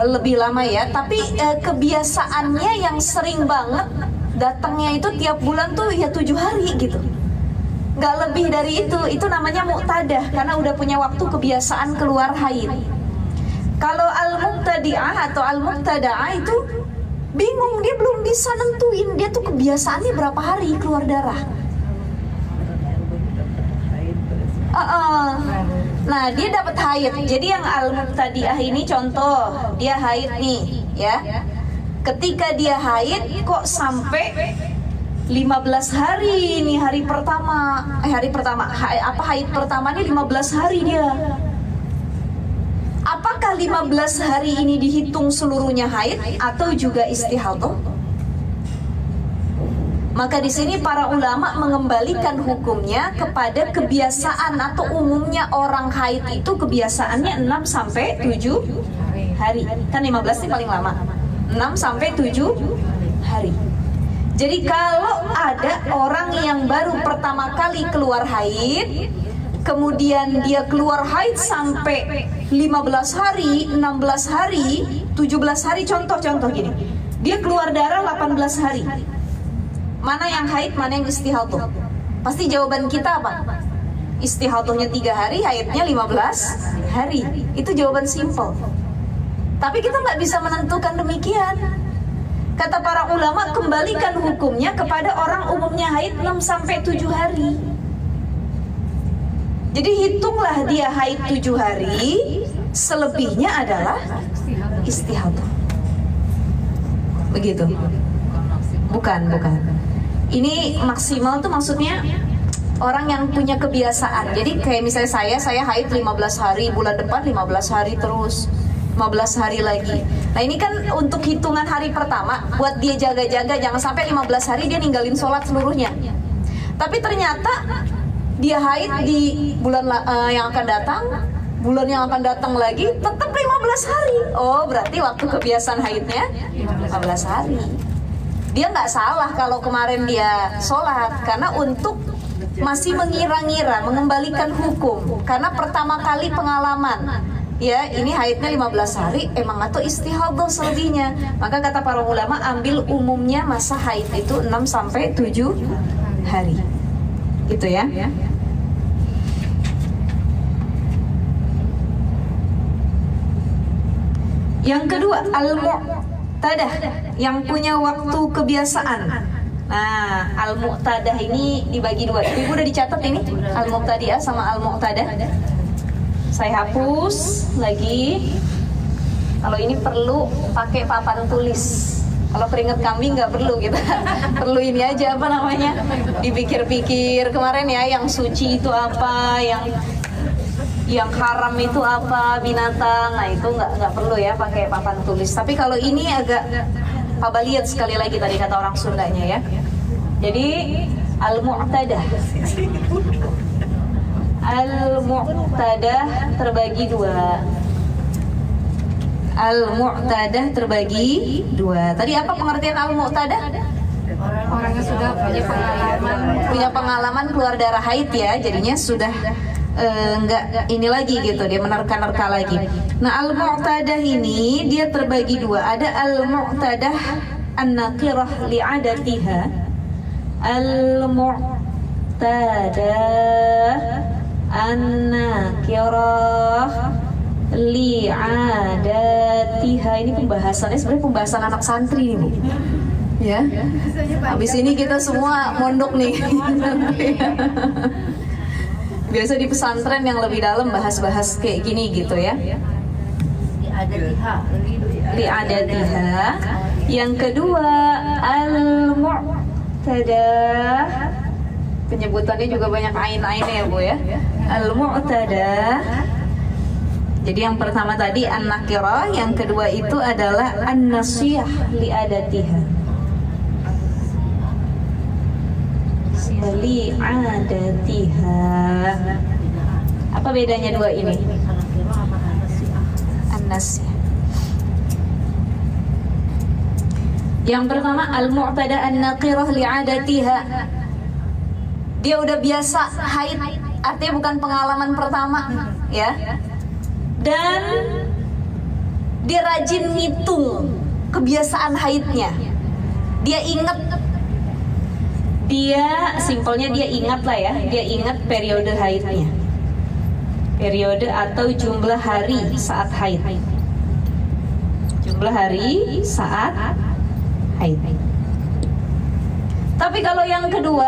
lebih lama ya. Tapi kebiasaannya yang sering banget datangnya itu tiap bulan tuh ya 7 hari gitu. Nggak lebih dari itu namanya mu'tadah karena udah punya waktu kebiasaan keluar haid. Kalau al-mubtadi'ah atau al-mubtada'ah itu bingung, dia belum bisa nentuin dia tuh kebiasaannya berapa hari keluar darah. Nah dia dapat haid. Jadi yang al-mubtadi'ah ini contoh, dia haid nih ya. Ketika dia haid kok sampai 15 hari ini haid pertama ini 15 hari dia. Apakah 15 hari ini dihitung seluruhnya haid atau juga istihadah? Maka di sini para ulama mengembalikan hukumnya kepada kebiasaan atau umumnya orang haid itu kebiasaannya 6 sampai 7 hari. Kan 15 ini paling lama. 6 sampai 7 hari. Jadi kalau ada orang yang baru pertama kali keluar haid, kemudian dia keluar haid sampai 15 hari, 16 hari, 17 hari, contoh gini. Dia keluar darah 18 hari. Mana yang haid, mana yang istihadah? Pasti jawaban kita apa? Istihadahnya 3 hari, haidnya 15 hari. Itu jawaban simple. Tapi kita nggak bisa menentukan demikian. Kata para ulama, kembalikan hukumnya kepada orang umumnya haid 6 sampai 7 hari. Jadi hitunglah dia haid 7 hari, selebihnya adalah istihadah. Begitu. Bukan. Ini maksimal tuh maksudnya orang yang punya kebiasaan. Jadi kayak misalnya saya haid 15 hari, bulan depan 15 hari terus, 15 hari lagi. Nah ini kan untuk hitungan hari pertama, buat dia jaga-jaga jangan sampai 15 hari dia ninggalin sholat seluruhnya. Tapi ternyata dia haid di bulan yang akan datang, bulan yang akan datang lagi tetap 15 hari. Oh berarti waktu kebiasaan haidnya 15 hari. Dia nggak salah kalau kemarin dia sholat, karena untuk masih mengira-ngira, mengembalikan hukum. Karena pertama kali pengalaman, ya ini haidnya 15 hari, emang atau istihadah selebihnya. Maka kata para ulama, ambil umumnya masa haid itu 6 sampai 7 hari. Gitu ya. Yang kedua, al-mu'tadah, yang punya waktu kebiasaan. Nah, al-mu'tadah ini dibagi dua. Ibu udah dicatat ini? Al-mu'tadi'ah sama al-mu'tadah. Saya hapus lagi. Kalau ini perlu pakai papan tulis. Kalau keringat kambing nggak perlu kita perlu ini aja apa namanya, dipikir-pikir kemarin ya, yang suci itu apa, yang haram itu apa, binatang. Nah itu nggak perlu ya pakai papan tulis. Tapi kalau ini agak pabaliyat sekali lagi tadi kata orang Sundanya ya. Jadi al-mu'tadah. Al-mu'tadah terbagi dua. Al-mu'tadah terbagi dua. Tadi apa pengertian al-mu'tadah? Orang yang sudah Punya pengalaman keluar darah haid ya, jadinya sudah enggak ini lagi gitu, dia menerka-nerka lagi. Nah al-mu'tadah ini dia terbagi dua. Ada al-mu'tadah an-naqirah li'adatiha. Al-mu'tadah an-naqirah li'adatiha. Ini pembahasannya sebenarnya pembahasan anak santri nih Bu. Ya. Habis ini kita semua mondok nih. Biasa di pesantren yang lebih dalam bahas-bahas kayak gini gitu ya. Li'adatiha. Yang kedua al-mu'tadah. Penyebutannya juga banyak ain-ainnya ya Bu ya. Al-mu'tadah. Jadi yang pertama tadi an-nakirah, yang kedua itu adalah an-nasiyah li'adatiha. Li'adatiha. Apa bedanya dua ini? An-nasiyah. Yang pertama al-mu'tadah an-nakirah li'adatiha. Dia udah biasa haid, artinya bukan pengalaman pertama ya. Dan dia rajin ngitung kebiasaan haidnya. Dia ingat, simpelnya dia ingat lah ya, dia ingat periode haidnya, periode atau jumlah hari saat haid, jumlah hari saat haid. Tapi kalau yang kedua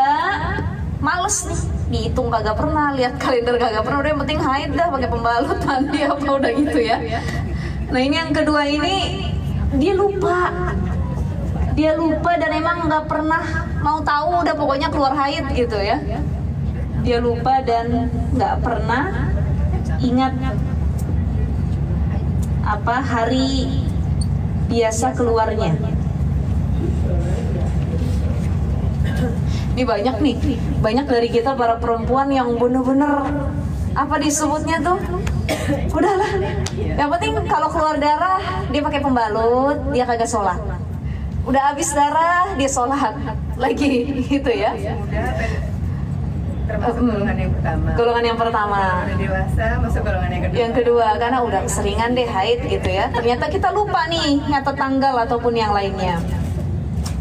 males nih, dihitung kagak pernah, lihat kalender kagak pernah, udah yang penting haid dah, pakai pembalut mandi apa udah gitu ya. Nah ini yang kedua ini dia lupa dan emang nggak pernah mau tahu, udah pokoknya keluar haid gitu ya. Dia lupa dan nggak pernah ingat apa hari biasa keluarnya. Ini banyak dari kita para perempuan yang bener-bener apa disebutnya tuh, udahlah, yang penting kalau keluar darah dia pakai pembalut, dia kagak sholat. Udah habis darah dia sholat lagi gitu ya. Termasuk golongan yang pertama. Golongan yang pertama. Udah dewasa masuk golongan yang kedua. Yang kedua karena udah keseringan deh haid gitu ya. Ternyata kita lupa nih nyatet tanggal ataupun yang lainnya.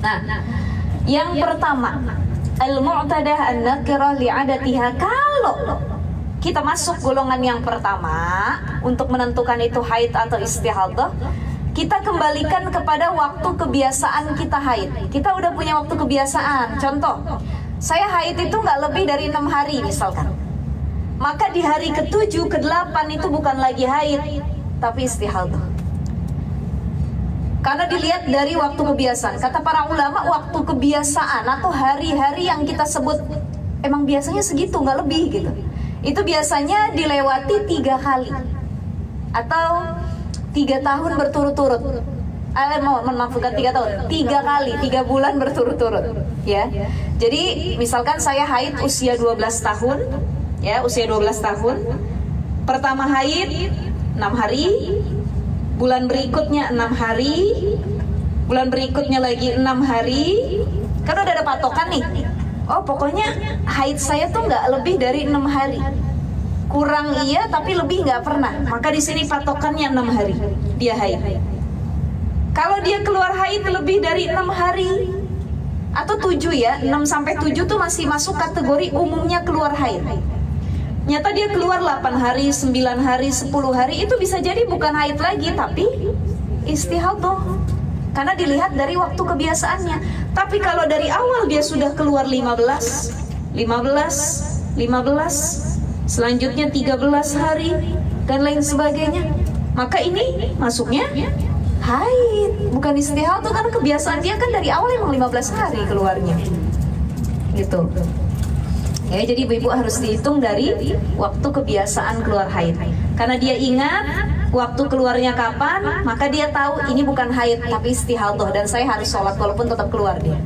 Nah, yang pertama al-mu'tadah an-nakirah li'adatiha. Kalau kita masuk golongan yang pertama untuk menentukan itu haid atau istihadah, kita kembalikan kepada waktu kebiasaan kita haid. Kita udah punya waktu kebiasaan. Contoh, saya haid itu nggak lebih dari 6 hari misalkan. Maka di hari ke-7, ke-8 itu bukan lagi haid, tapi istihadah. Karena dilihat dari waktu kebiasaan. Kata para ulama, waktu kebiasaan atau hari-hari yang kita sebut emang biasanya segitu, nggak lebih gitu. Itu biasanya dilewati 3 kali atau 3 tahun berturut-turut. Maaf, bukan 3 tahun, 3 kali, 3 bulan berturut-turut ya. Jadi misalkan saya haid usia 12 tahun ya, usia 12 tahun. Pertama haid 6 hari, bulan berikutnya 6 hari, bulan berikutnya lagi 6 hari. Kan udah ada patokan nih. Oh pokoknya haid saya tuh nggak lebih dari 6 hari. Kurang iya tapi lebih nggak pernah. Maka di sini patokannya 6 hari dia haid. Kalau dia keluar haid lebih dari 6 hari atau 7 ya, 6 sampai 7 tuh masih masuk kategori umumnya keluar haid. Nyata dia keluar 8 hari, 9 hari, 10 hari, itu bisa jadi bukan haid lagi tapi istihadah. Karena dilihat dari waktu kebiasaannya. Tapi kalau dari awal dia sudah keluar 15, selanjutnya 13 hari, dan lain sebagainya. Maka ini masuknya haid, bukan istihadah, karena kebiasaan dia kan dari awal emang 15 hari keluarnya. Gitu. Ya, jadi ibu-ibu harus dihitung dari waktu kebiasaan keluar haid. Karena dia ingat waktu keluarnya kapan, maka dia tahu ini bukan haid tapi istihadah dan saya harus sholat walaupun tetap keluar dia.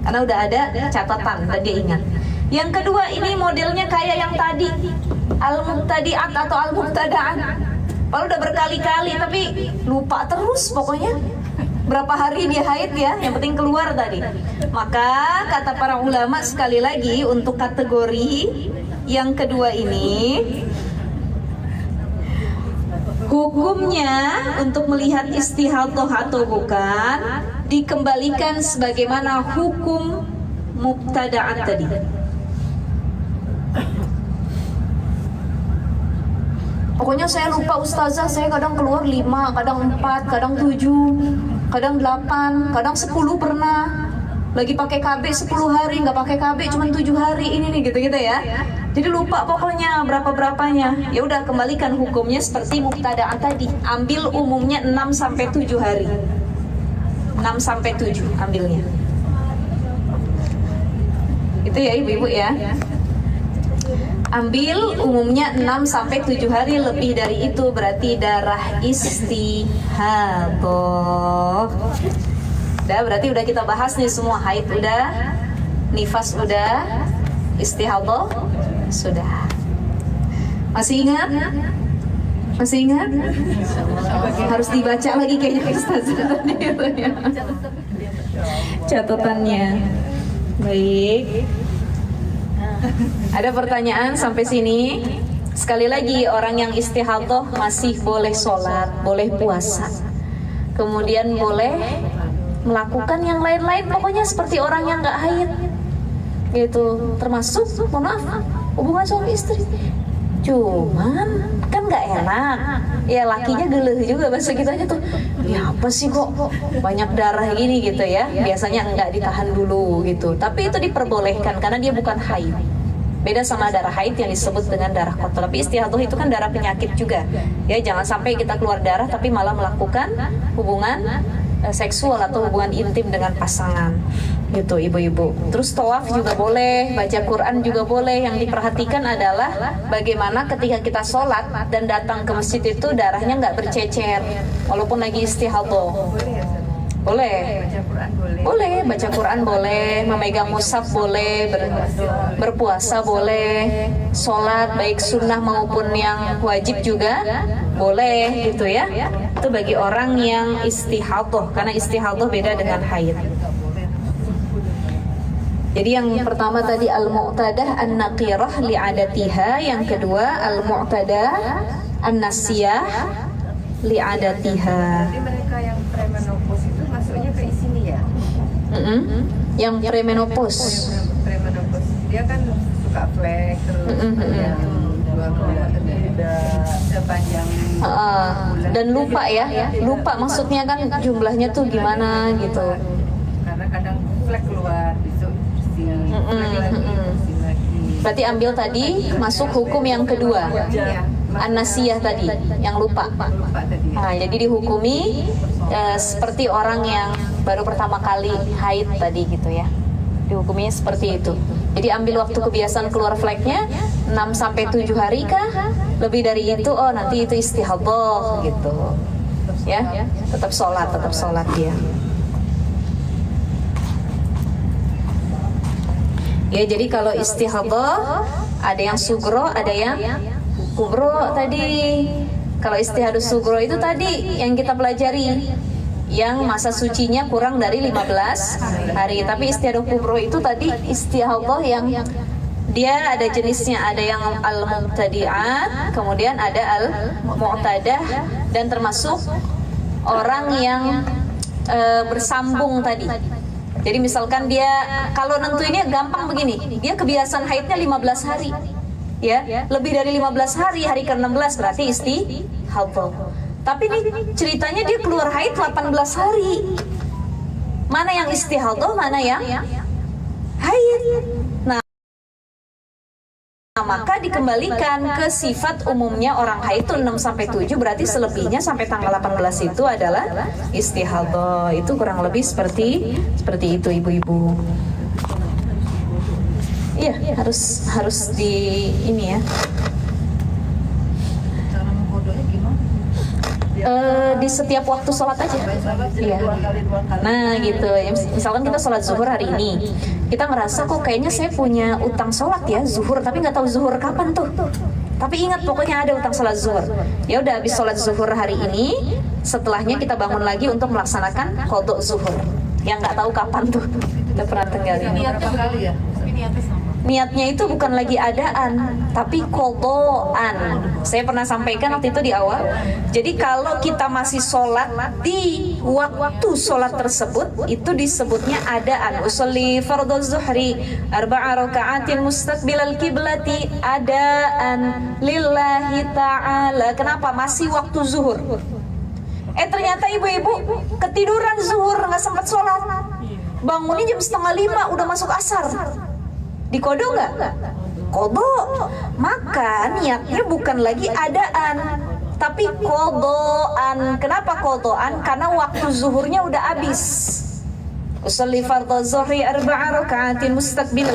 Karena udah ada catatan dan dia ingat. Yang kedua, ini modelnya kayak yang tadi, al-mubtadi'at atau al-mubtada'at. Kalau udah berkali-kali tapi lupa terus pokoknya. Berapa hari dia haid ya, yang penting keluar tadi. Maka kata para ulama sekali lagi untuk kategori yang kedua ini, hukumnya untuk melihat istihadah atau bukan dikembalikan sebagaimana hukum mubtada'at tadi. Pokoknya saya lupa ustazah, saya kadang keluar 5, kadang 4, kadang 7, kadang 8, kadang 10 pernah. Lagi pakai KB 10 hari, nggak pakai KB cuma 7 hari ini nih gitu-gitu ya. Jadi lupa pokoknya berapa-berapanya. Ya udah, kembalikan hukumnya seperti mubtada'at tadi. Ambil umumnya 6 sampai 7 hari. 6 sampai 7 ambilnya. Itu ya ibu-ibu ya. Ambil umumnya 6 sampai 7 hari, lebih dari itu berarti darah istihadah. Berarti udah kita bahas nih semua, haid udah, nifas udah, istihadah sudah. Masih ingat? Masih ingat? Harus dibaca lagi kayaknya ustazah tadi itu ya. Catatannya. Baik. Ada pertanyaan sampai sini? Sekali lagi, orang yang istihadah masih boleh sholat, boleh puasa, kemudian boleh melakukan yang lain-lain, pokoknya seperti orang yang nggak haid gitu, termasuk mohon maaf hubungan suami istri. Cuman kan nggak enak ya, lakinya geleh juga bahasa kitanya tuh, ya apa sih kok banyak darah gini gitu ya. Biasanya nggak ditahan dulu gitu, tapi itu diperbolehkan karena dia bukan haid. Beda sama darah haid yang disebut dengan darah kotor. Tapi istihadah itu kan darah penyakit juga ya, jangan sampai kita keluar darah tapi malah melakukan hubungan seksual atau hubungan intim dengan pasangan gitu ibu-ibu. Terus tawaf juga boleh, baca Quran juga boleh. Yang diperhatikan adalah bagaimana ketika kita sholat dan datang ke masjid itu darahnya nggak bercecer walaupun lagi istihadah. Boleh, boleh, baca Quran boleh, memegang mushaf boleh, berpuasa boleh, sholat baik sunnah maupun yang wajib juga boleh gitu ya. Itu bagi orang yang istihadah, karena istihadah beda dengan haid. Jadi yang pertama tadi al-mu'tadah an-naqirah li'adatiha, yang kedua al-mu'tadah an-nasiyah li'adatiha. Jadi mereka yang premenopause itu masuknya ke sini ya? Yang premenopause. Premenopause dia kan suka flek terus yang 2 bulan udah panjang. Dan lupa ya, lupa maksudnya kan jumlahnya tuh gimana gitu. Karena kadang flek keluar, besok bersih, flek lagi, bersih lagi. Berarti ambil tadi masuk hukum yang kedua, an-nasiyah tadi, yang lupa. Nah, jadi dihukumi seperti orang yang baru pertama kali haid tadi gitu ya. Dihukuminya seperti itu. Jadi ambil waktu kebiasaan keluar fleknya 6 sampai 7 hari kah? Lebih dari itu, oh nanti itu istihadah gitu. Ya, tetap sholat dia. Ya, jadi kalau istihadah ada yang sugro, ada yang kubro tadi. Kalau istihadah sugro itu tadi yang kita pelajari, yang masa sucinya kurang dari 15 hari. Tapi istihadah kubro itu tadi istihadah yang dia ada jenisnya, ada yang al-mubtadi'at, kemudian ada al-mu'tadah, dan termasuk orang yang bersambung tadi. Jadi misalkan dia, kalau nentuinnya gampang begini, dia kebiasaan haidnya 15 hari ya, lebih dari 15 hari, hari ke-16 berarti istihadah. Tapi nih ceritanya dia keluar haid 18 hari. Mana yang istihadah, mana yang haid? Nah, maka dikembalikan ke sifat umumnya orang haid itu 6 sampai 7, berarti selebihnya sampai tanggal 18 itu adalah istihadhah. Itu kurang lebih seperti itu ibu-ibu. Iya, harus di ini ya. Cara mengkodonya gimana? Di setiap waktu sholat aja. Iya. Dua kali. Nah gitu. Misalkan kita sholat zuhur hari ini, kita ngerasa kok kayaknya saya punya utang sholat ya zuhur, tapi nggak tahu zuhur kapan tuh. Tapi ingat pokoknya ada utang sholat zuhur. Ya udah habis sholat zuhur hari ini, setelahnya kita bangun lagi untuk melaksanakan qadha zuhur. Yang nggak tahu kapan tuh. Udah pernah tinggalin. Niatnya kali ya. Tapi niatnya sama. Niatnya itu bukan lagi adaan, tapi qadhaan. Saya pernah sampaikan waktu itu di awal. Jadi kalau kita masih sholat di waktu sholat tersebut, itu disebutnya adaan. Usolli fardhu zuhri 4 raka'atin mustaqbilal qiblati adaan lillahi ta'ala. Kenapa? Masih waktu zuhur. Ternyata ibu-ibu ketiduran zuhur, nggak sempat sholat. Bangunnya jam 4:30 udah masuk asar. Dikodo nggak? Kodo. Maka niatnya bukan lagi adaan, tapi kodoan. Kenapa kodoan? Karena waktu zuhurnya udah habis. Usolli fardhu zuhri 4 raka'atin mustaqbil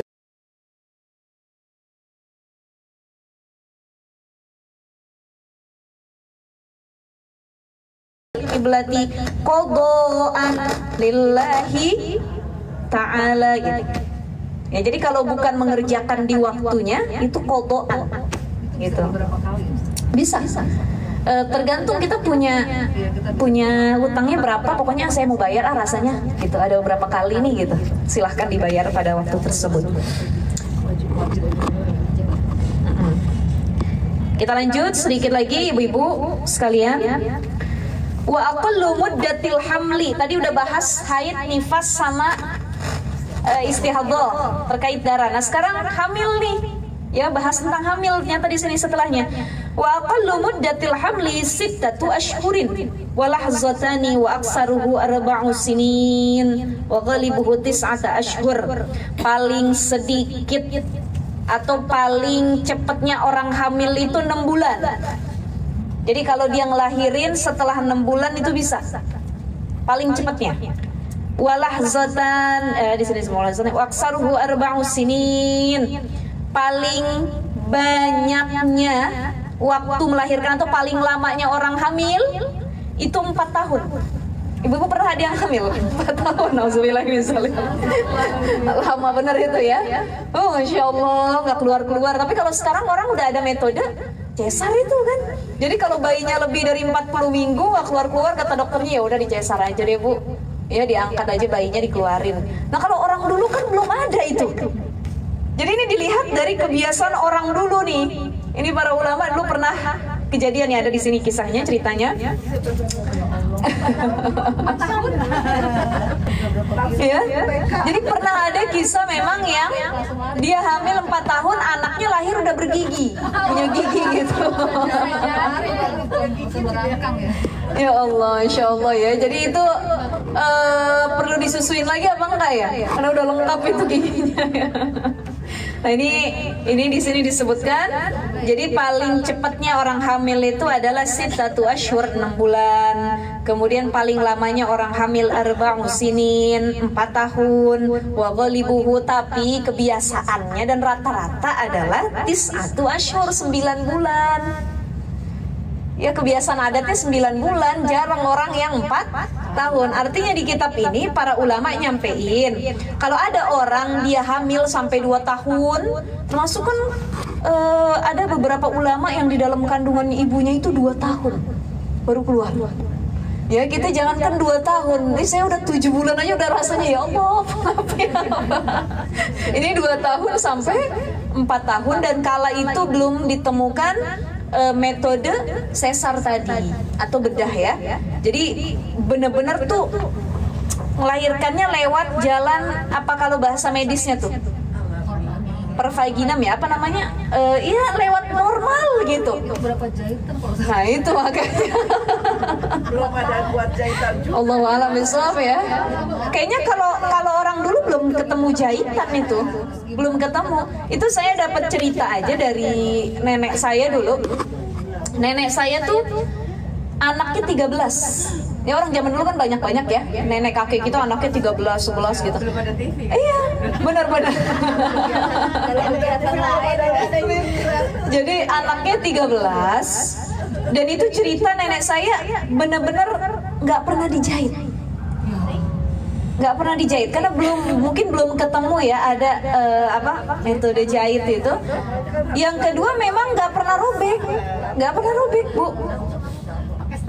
qiblati qadaan lillahi ta'ala gitu. Ya, jadi kalau bukan mengerjakan di waktunya itu qadaan gitu. Berapa kali? Bisa. Tergantung kita punya hutangnya berapa, pokoknya saya mau bayar rasanya gitu. Ada beberapa kali nih gitu. Silahkan dibayar pada waktu tersebut. Kita lanjut sedikit lagi ibu-ibu sekalian. Wa aqallu muddatil hamli. Tadi udah bahas haid, nifas sama istihadhah terkait darah. Nah, sekarang hamil nih. Ya, bahas tentang hamil ternyata di sini setelahnya. Wa aqallu muddatil hamli 6 ashhurin wa lahzatani wa aksaruhu 4 sinin wa ghalibuhu 9 ashhur. Paling sedikit atau paling cepatnya orang hamil itu 6 bulan. Jadi kalau dia ngelahirin setelah 6 bulan itu bisa. Paling cepatnya. Walahzatan di sini semua lahzatan wa aksaruhu 4 sinin. Paling banyaknya waktu melahirkan atau paling lamanya orang hamil itu 4 tahun. Ibu pernah ada yang hamil 4 tahun? Nauzubillah min dzalik. Lama bener itu ya. Oh, Masya Allah, nggak keluar-keluar. Tapi kalau sekarang orang udah ada metode cesar itu kan. Jadi kalau bayinya lebih dari 40 minggu nggak keluar-keluar, kata dokternya ya udah dicesar aja deh Bu. Ya diangkat aja bayinya, dikeluarin. Nah kalau orang dulu kan belum ada itu. Jadi ini dilihat dari kebiasaan orang dulu nih. Ini para ulama dulu pernah kejadian ya, ada di sini kisahnya, ceritanya. Ya, jadi pernah ada kisah memang yang dia hamil 4 tahun, anaknya lahir udah bergigi, punya gigi gitu. Ya Allah, Insya Allah ya. Jadi itu perlu disusuin lagi apa enggak ya? Karena udah lengkap itu giginya ya. Nah ini di sini disebutkan. Jadi paling cepatnya orang hamil itu adalah 6 ashhur 6 bulan. Kemudian paling lamanya orang hamil 4 sinin 4 tahun. Wa ghalibuhu, tapi kebiasaannya dan rata-rata adalah 9 ashhur 9 bulan. Ya kebiasaan adatnya 9 bulan, jarang orang yang 4 tahun. Artinya di kitab ini para ulama nyampein kalau ada orang dia hamil sampai 2 tahun, termasuk kan ada beberapa ulama yang di dalam kandungan ibunya itu 2 tahun baru keluar. Ya kita jangankan 2 tahun, ini saya udah 7 bulan aja udah rasanya ya Allah, maaf ya. Ini 2 tahun sampai 4 tahun, dan kala itu belum ditemukan metode sesar tadi atau bedah ya. Jadi benar-benar tuh melahirkannya lewat jalan apa kalau bahasa medisnya tuh pervaginam ya, apa namanya? Iya lewat normal gitu. Berapa jahitan kalau Nah itu makanya belum ada buat jahitan juga. Allahu a'lam bishawab ya. Kayaknya kalau orang dulu belum ketemu jahitan itu, belum ketemu. Itu saya dapat cerita aja dari nenek saya dulu. Nenek saya tuh anaknya 13. Ya orang zaman dulu kan banyak-banyak ya. Nenek kakek kita anaknya 13, 11 gitu. Belum ada TV. Iya, benar-benar. Jadi anaknya 13. Dan itu cerita nenek saya benar-benar nggak pernah dijahit. Nggak pernah dijahit karena mungkin belum ketemu ya ada metode jahit itu. Yang kedua memang nggak pernah robek, Bu.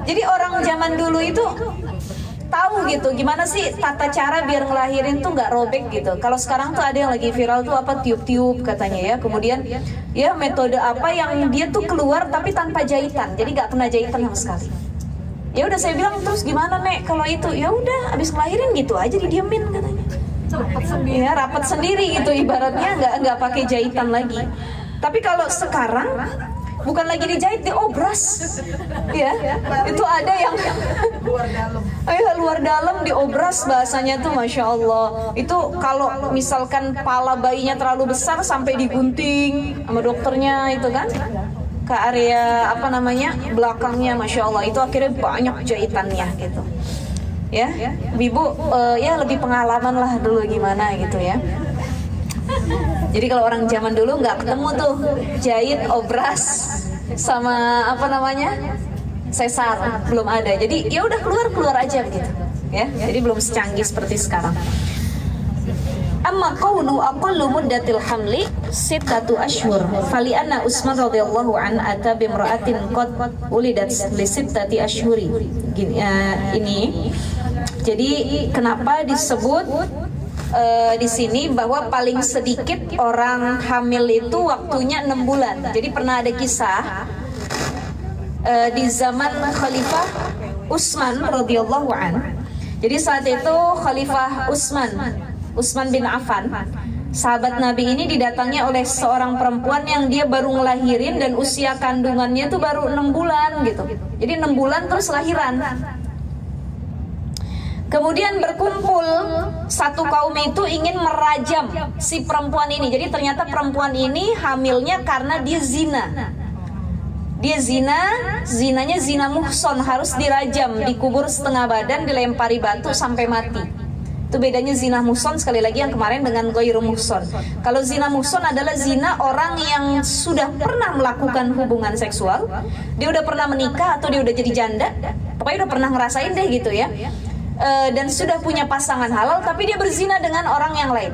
Jadi orang zaman dulu itu tahu gitu gimana sih tata cara biar ngelahirin tuh nggak robek gitu. Kalau sekarang tuh ada yang lagi viral tuh apa tiup-tiup katanya ya. Kemudian ya metode apa yang dia tuh keluar tapi tanpa jahitan. Jadi nggak kena jahitan sama sekali. Ya udah saya bilang terus gimana Nek kalau itu? Ya udah abis ngelahirin gitu aja didiemin katanya. Ya rapat sendiri gitu ibaratnya nggak pakai jahitan lagi. Tapi kalau sekarang bukan lagi dijahit, diobras. Ya, itu ada yang luar dalam diobras bahasanya tuh Masya Allah. Itu kalau misalkan kepala bayinya terlalu besar sampai digunting sama dokternya itu kan ke area belakangnya Masya Allah. Itu akhirnya banyak jahitannya gitu. Ya, Ibu ya lebih pengalaman lah dulu gimana gitu ya. Jadi kalau orang zaman dulu nggak ketemu tuh jahit, obras, sama sesar belum ada. Jadi ya udah keluar aja gitu, ya. Jadi belum secanggih seperti sekarang. Amma qawlu aqallu muddatil hamli sittatu ashhur fali anna Utsman radhiyallahu an ata bimra'atin qad ulidat li sittati ashhuri. Ini jadi kenapa disebut di sini bahwa paling sedikit orang hamil itu waktunya 6 bulan. Jadi pernah ada kisah di zaman Khalifah Utsman radhiyallahu an. Jadi saat itu Khalifah Utsman bin Affan, sahabat Nabi ini didatangi oleh seorang perempuan yang dia baru ngelahirin dan usia kandungannya itu baru 6 bulan gitu. Jadi 6 bulan terus lahiran. Kemudian berkumpul satu kaum itu ingin merajam si perempuan ini. Jadi ternyata perempuan ini hamilnya karena dia zina. Dia zinanya zina muhson, harus dirajam, dikubur setengah badan, dilempari batu sampai mati. Itu bedanya zina muhson sekali lagi yang kemarin dengan ghairu muhson. Kalau zina muhson adalah zina orang yang sudah pernah melakukan hubungan seksual, dia udah pernah menikah atau dia udah jadi janda, pokoknya udah pernah ngerasain deh gitu ya. Dan sudah punya pasangan halal tapi dia berzina dengan orang yang lain.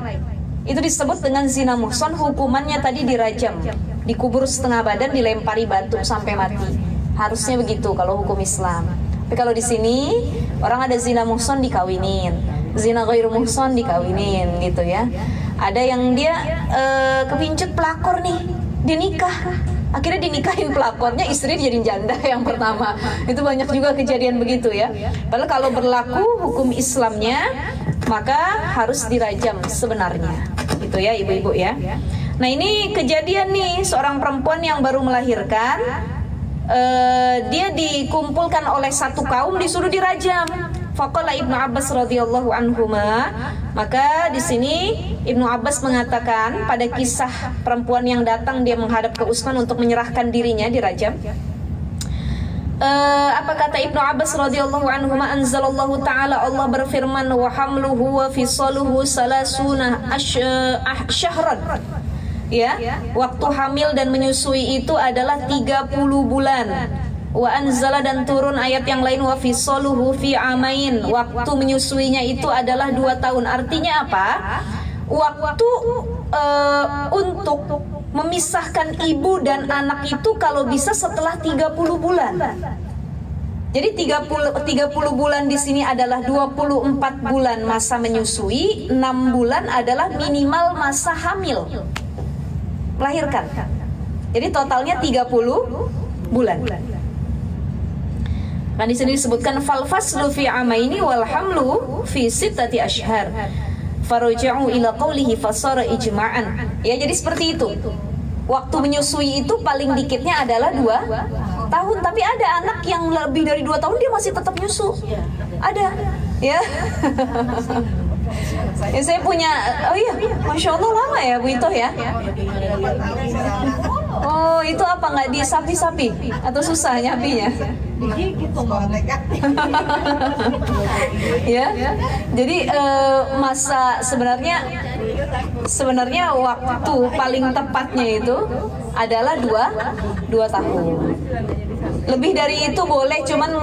Itu disebut dengan zina muhson, hukumannya tadi dirajam, dikubur setengah badan, dilempari batu sampai mati. Harusnya begitu kalau hukum Islam. Tapi kalau di sini orang ada zina muhson dikawinin, zina ghairu muhson dikawinin gitu ya. Ada yang dia kepincut pelakor nih, dia nikah. Akhirnya dinikahin pelakornya, istri jadi janda yang pertama. Itu banyak juga kejadian begitu ya. Padahal kalau berlaku hukum Islamnya, maka harus dirajam sebenarnya. Itu ya ibu-ibu ya. Nah ini kejadian nih, seorang perempuan yang baru melahirkan, dia dikumpulkan oleh satu kaum, disuruh dirajam. Faqala Ibnu Abbas radhiyallahu anhuma, maka di sini Ibnu Abbas mengatakan pada kisah perempuan yang datang dia menghadap ke Utsman untuk menyerahkan dirinya dirajam. Apa kata Ibnu Abbas radhiyallahu anhuma, anzalallahu taala, Allah berfirman, wa hamluhu wa fisaluhu salasuna syahran. Ya, waktu hamil dan menyusui itu adalah 30 bulan. Wa anzala, dan turun ayat yang lain, wa fisaluhu fi amain, waktu menyusuinya itu adalah 2 tahun. Artinya apa? Waktu untuk memisahkan ibu dan anak itu kalau bisa setelah 30 bulan. Jadi 30 bulan di sini adalah 24 bulan masa menyusui, 6 bulan adalah minimal masa hamil, melahirkan. Jadi totalnya 30 bulan. Kan di sini disebutkan fal faslu fi amaini wal hamlu fi sittati ashhar. Faruja'u ila qawlihi fasara ijma'an. Ya, jadi seperti itu. Waktu menyusui itu paling dikitnya adalah tahun, tapi ada anak yang lebih dari 2 tahun dia masih tetap nyusu. Ada, ya. Ya saya punya, oh iya, Masya Allah lama ya Bu Ito ya. Oh itu apa, nggak disapi-sapi atau susah nyapinya? Ya, jadi masa sebenarnya waktu paling tepatnya itu adalah 2 tahun. Lebih dari itu boleh, cuman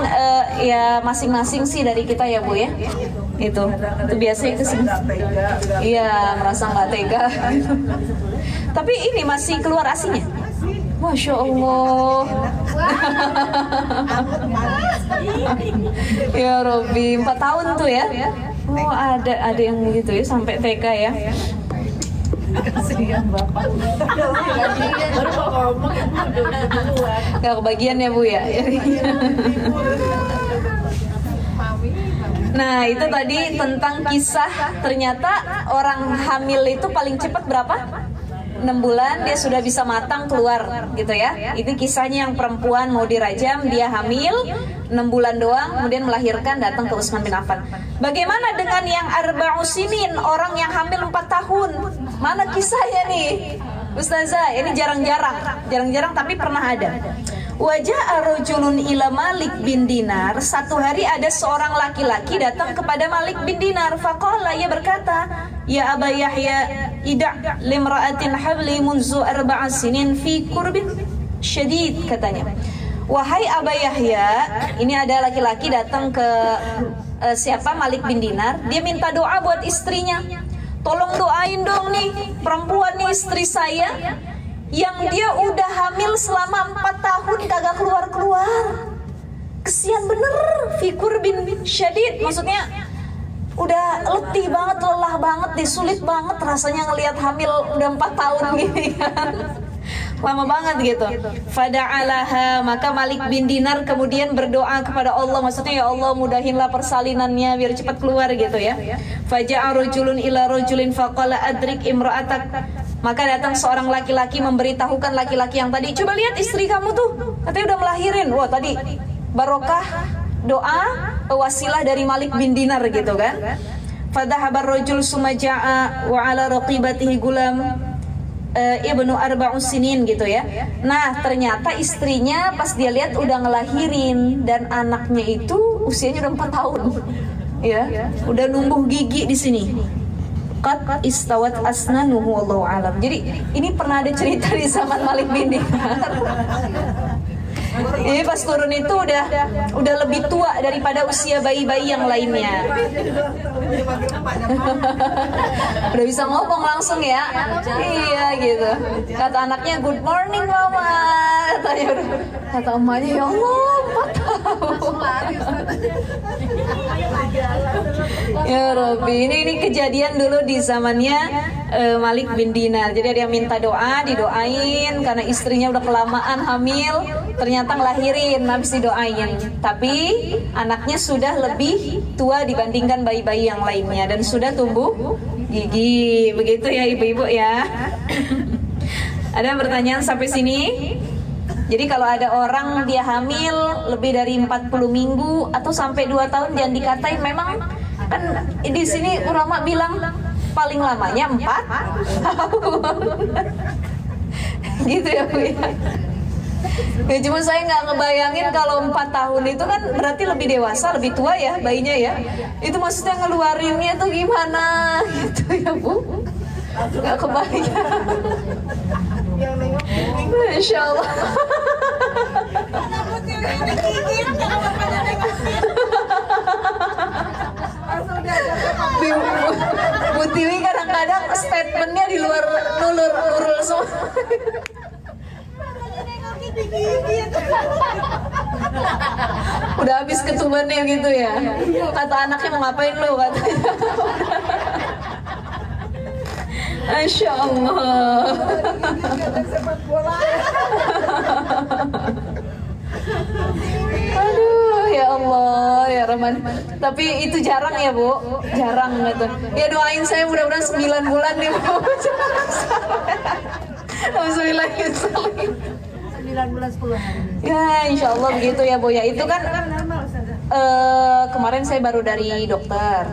ya masing-masing sih dari kita ya Bu ya. Itu biasanya itu sih. Iya, merasa nggak tega. Tapi ini masih keluar asinya. Masya Allah. Ya Robby, 4 tahun tuh ya. Oh ada yang begitu ya, sampai TK ya. Kasihan bapak. Baru mau ngomong Gak kebagian ya Bu ya. Nah itu tadi tentang kisah, ternyata orang hamil itu paling cepat berapa? 6 bulan dia sudah bisa matang keluar gitu ya. Itu kisahnya yang perempuan mau dirajam, dia hamil 6 bulan doang, kemudian melahirkan, datang ke Utsman bin Affan. Bagaimana dengan yang arba'u sinin, orang yang hamil 4 tahun? Mana kisahnya nih Ustazah? Ini jarang-jarang tapi pernah ada. Wajah rajulun ila Malik bin Dinar. Satu hari ada seorang laki-laki datang kepada Malik bin Dinar. Faqala, ia berkata, ya Aba Yahya, ida' limra'atin habli munzu 4 sinin fi kurbin syadid, katanya. Wahai Aba Yahya, ini ada laki-laki datang ke siapa? Malik bin Dinar. Dia minta doa buat istrinya. Tolong doain dong nih perempuan nih, istri saya yang dia udah hamil selama 4 tahun kagak keluar-keluar. Kesian bener, fikur bin syadid, maksudnya udah letih banget, lelah banget, disulit banget rasanya ngelihat hamil udah 4 tahun gini kan. Lama banget gitu. Fada'alaha, maka Malik bin Dinar kemudian berdoa kepada Allah, maksudnya ya Allah mudahinlah persalinannya biar cepat keluar gitu ya. Faja'a rajulun ila rajulin faqala adrik imra'atak. Maka datang seorang laki-laki memberitahukan laki-laki yang tadi, coba lihat istri kamu tuh, katanya udah melahirin. Wah tadi barokah doa wasilah dari Malik bin Dinar gitu kan. Fadhahabar rajul sumaja'a wa ala raqibatihi gulam ibnu 4 sinin gitu ya. Nah ternyata istrinya pas dia lihat udah ngelahirin dan anaknya itu usianya udah 4 tahun. Ya, udah numbuh gigi di sini. Qad istawat asnanuhu wallahu alam. Jadi ini pernah ada cerita di zaman Malik bin Dinar. Ini pas turun itu udah lebih tua daripada usia bayi-bayi yang lainnya. Udah bisa ngomong langsung ya. Iya gitu. Kata anaknya, good morning mama. Kata emaknya, ya Allah 4 tahun. Ya Robby, ini kejadian dulu di zamannya Malik bin Dinar. Jadi ada yang minta doa, didoain karena istrinya udah kelamaan hamil, ternyata ngelahirin, habis didoain. Tapi anaknya sudah lebih tua dibandingkan bayi-bayi yang lainnya dan sudah tumbuh gigi. Begitu ya ibu-ibu ya. Ada pertanyaan sampai sini? Jadi kalau ada orang dia hamil lebih dari 40 minggu atau sampai 2 tahun jangan dikatain, memang kan di sini ulama bilang paling lamanya 4 tahun. Gitu ya Bu ya. Ya cuma saya nggak ngebayangin kalau 4 tahun itu kan berarti lebih dewasa, lebih tua ya bayinya ya. Itu maksudnya ngeluarinnya tuh gimana gitu ya Bu. Nggak kebayang. Masya Allah. Bu Tiwi kadang-kadang statementnya di luar nurul semua. Udah habis ketubannya gitu ya. Kata anaknya mau ngapain lu katanya. Masya Allah. Aduh ya Allah ya Rahman. Tapi itu jarang ya Bu, jarang gitu. Ya doain saya mudah-mudahan 9 bulan nih Bu. Alhamdulillah. 9 bulan 10 hari. Ya, insya Allah begitu ya Bu ya. Itu kan normal Ustazah. kemarin saya baru dari dokter,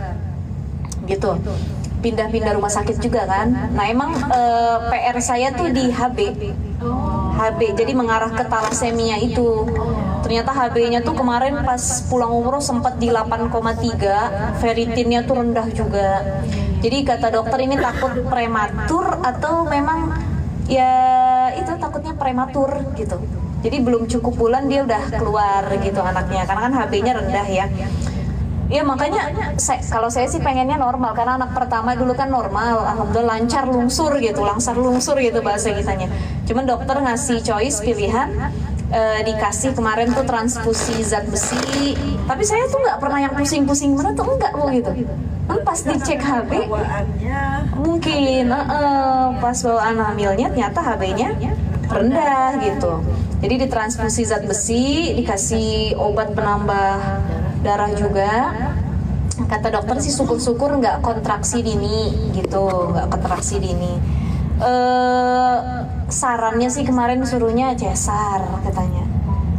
gitu. Pindah-pindah rumah sakit juga kan. Nah emang PR saya tuh di HB, jadi mengarah ke talasemia itu. Ternyata HB-nya tuh kemarin pas pulang umroh sempat di 8,3, ferritinnya tuh rendah juga. Jadi kata dokter ini takut prematur atau memang ya itu takutnya prematur gitu. Jadi belum cukup bulan dia udah keluar gitu anaknya, karena kan HB-nya rendah ya. Ya makanya kalau saya sih pengennya normal, karena anak pertama dulu kan normal, alhamdulillah langsar lungsur gitu bahasa kitanya. Cuman dokter ngasih choice pilihan, dikasih kemarin tuh transfusi zat besi, tapi saya tuh nggak pernah yang pusing-pusing mana tuh enggak Bu gitu. Pas dicek HB bawaannya mungkin pas bawaan hamilnya ternyata HB-nya rendah gitu. Jadi ditransfusi zat besi, dikasih obat penambah darah juga. Kata dokter sih syukur-syukur nggak kontraksi dini gitu, nggak kontraksi dini. Sarannya sih kemarin suruhnya cesar katanya.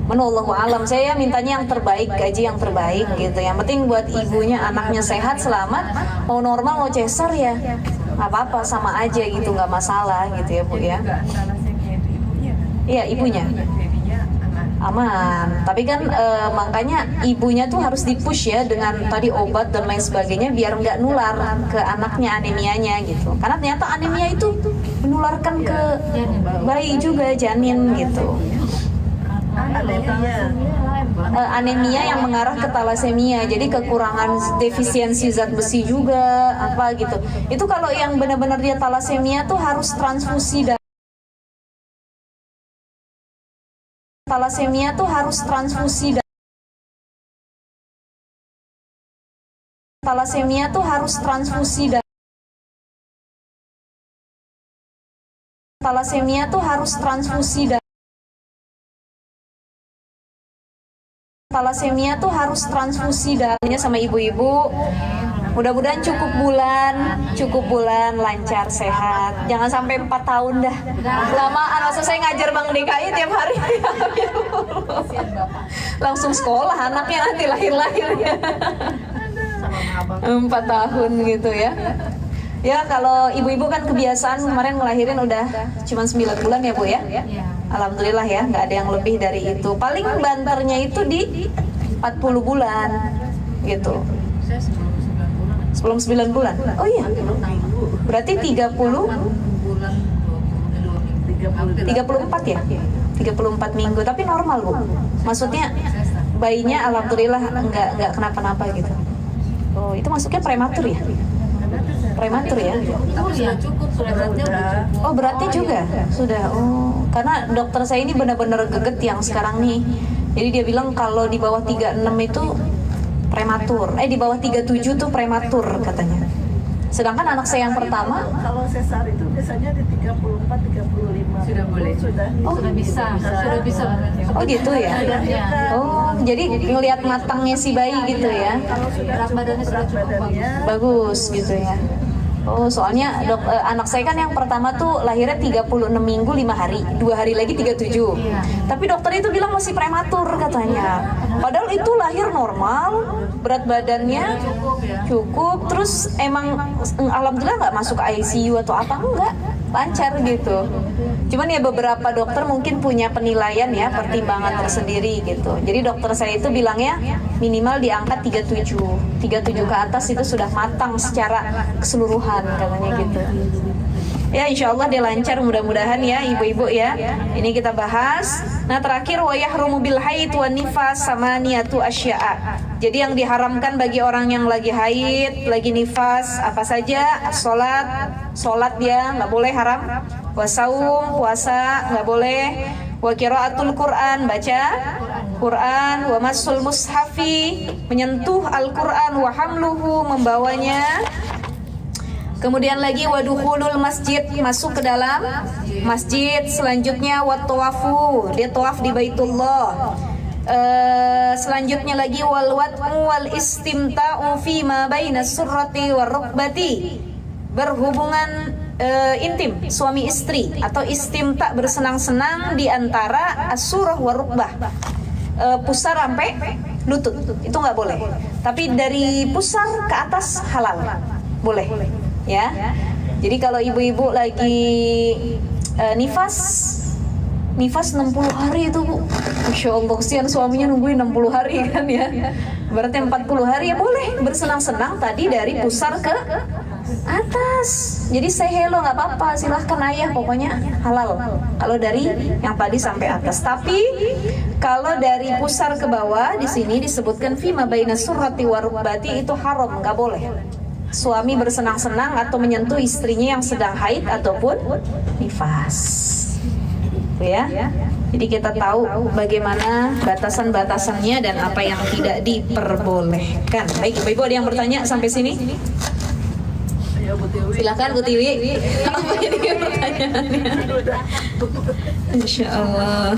Menurut alam saya mintanya yang terbaik, gaji yang terbaik gitu. Yang penting buat ibunya, anaknya sehat, selamat. Mau normal mau cesar ya nggak apa-apa, sama aja gitu, nggak masalah gitu ya Bu ya. Iya ibunya aman, tapi kan makanya ibunya tuh harus dipush ya dengan tadi obat dan lain sebagainya biar nggak nular ke anaknya anemianya gitu. Karena ternyata anemia itu menularkan ke bayi juga, janin gitu. Anemia yang mengarah ke talasemia, jadi kekurangan defisiensi zat besi juga apa gitu. Itu kalau yang benar-benar dia talasemia tuh harus transfusi darah. Talasemia tuh harus transfusi darah. Talasemia tuh harus transfusi darah. Talasemia tuh harus transfusi darah. Talasemia tuh harus transfusi darahnya sama ibu-ibu. Mudah-mudahan cukup bulan lancar sehat. Jangan sampai 4 tahun dah. Lamaan, masa saya ngajar Bang DKI tiap hari. Langsung sekolah anaknya nanti lahir-lahir ya. 4 tahun gitu ya. Ya kalau ibu-ibu kan kebiasaan kemarin ngelahirin udah cuma 9 bulan ya Bu ya. Alhamdulillah ya, nggak ada yang lebih dari itu. Paling banternya itu di 40 bulan gitu. Sebelum 9 bulan. Oh iya. Berarti 34 ya? 34 minggu, tapi normal Bu. Maksudnya bayinya alhamdulillah enggak kenapa-napa gitu. Oh, itu masuknya prematur ya? Prematur ya? Oh, beratnya juga? Sudah. Oh, karena dokter saya ini benar-benar geget yang sekarang nih. Jadi dia bilang kalau di bawah 36 itu prematur. Di bawah 37 tuh prematur katanya. Sedangkan anak saya yang pertama kalau sesar itu biasanya di 34 35 Sudah boleh. Sudah Sudah bisa. Oh gitu ya? Oh, jadi ngelihat matangnya si bayi gitu ya? Kalau sudah Berat badannya sudah cukup Bagus gitu ya? Oh, soalnya anak saya kan yang pertama tuh lahirnya 36 minggu 5 hari, 2 hari lagi 37. Tapi dokter itu bilang masih prematur katanya. Padahal itu lahir normal, berat badannya cukup, terus emang alhamdulillah nggak masuk ICU atau apa, enggak, lancar gitu. Cuman ya beberapa dokter mungkin punya penilaian ya, pertimbangan tersendiri gitu. Jadi dokter saya itu bilangnya minimal di angka 37 ke atas itu sudah matang secara keseluruhan katanya gitu. Ya insya Allah dia lancar, mudah-mudahan ya ibu-ibu ya. Ini kita bahas. Nah terakhir wa yahrumu bil haid wan nifas samaniyatu asya'a. Jadi yang diharamkan bagi orang yang lagi haid, lagi nifas apa saja? Salat dia nggak boleh haram. Wasaum puasa nggak boleh. Wa qiraatul Quran baca Quran. Wa masul mushafi menyentuh Al-Quran. Wa hamluhu membawanya. Kemudian lagi wadukhulul masjid, masuk ke dalam masjid. Selanjutnya wattawafu, dia tawaf di Baitullah. Selanjutnya lagi wal wat'u wal istimta'u fi ma baina surrati war rukbati, berhubungan intim suami istri atau istimta bersenang-senang di antara as-surah wa rukbah, pusar sampai lutut itu nggak boleh. Tapi dari pusar ke atas halal, boleh ya. Jadi kalau ibu-ibu lagi nifas 60 hari itu Bu, Masya Allah, kesian suaminya nungguin 60 hari kan ya. Berarti 40 hari ya boleh bersenang-senang tadi dari pusar ke atas. Jadi say hello nggak apa-apa, silahkan ayah, pokoknya halal kalau dari yang tadi sampai atas. Tapi kalau dari pusar ke bawah di sini disebutkan fima baina surrati wa rukbati, itu haram, nggak boleh suami bersenang-senang atau menyentuh istrinya yang sedang haid ataupun nifas. Ya, jadi kita tahu bagaimana batasan-batasannya dan apa yang tidak diperbolehkan. Baik, ibu-ibu ada yang bertanya sampai sini? Silakan Bu Tiwi. Apa ini pertanyaannya? Insya Allah.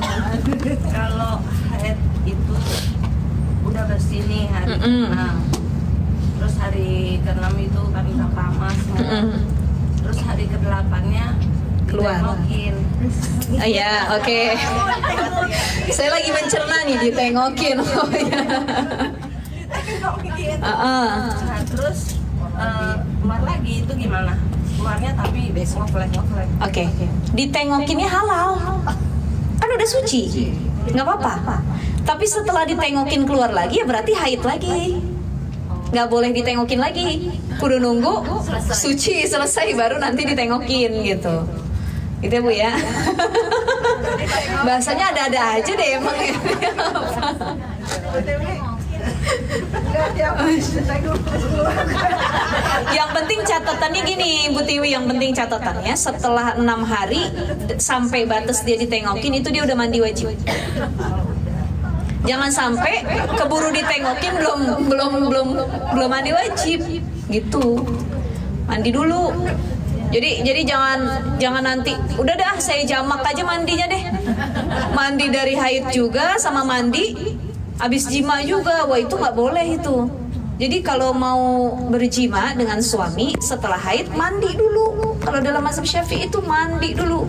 Kalau haid itu udah bersih nih hari ke-6, terus hari ke-6 itu kan udah panas, terus hari ke-8-nya keluar. ditengokin. Ya, oke. Saya lagi mencerna nih, ditengokin. Oh ya. Nah, terus keluar lagi itu gimana? Keluarnya tapi ngeflek. Oke. Ditengokinnya halal. Kan udah suci. Nggak apa-apa. Tapi setelah ditengokin keluar lagi ya berarti haid lagi. Nggak boleh ditengokin lagi. Kudu nunggu suci selesai baru nanti ditengokin gitu. Gitu ya Bu ya. Bahasanya ada-ada aja deh emang ya. Yang penting catatannya gini Bu Tiwi, yang penting catatannya setelah 6 hari sampai batas dia ditengokin itu dia udah mandi wajib. Jangan sampai keburu ditengokin belum mandi wajib gitu. Mandi dulu. Jadi jangan nanti udah dah saya jamak aja mandinya deh. Mandi dari haid juga sama mandi habis jima juga. Wah itu nggak boleh itu. Jadi kalau mau berjima dengan suami setelah haid mandi dulu. Kalau dalam mazhab Syafi'i itu mandi dulu.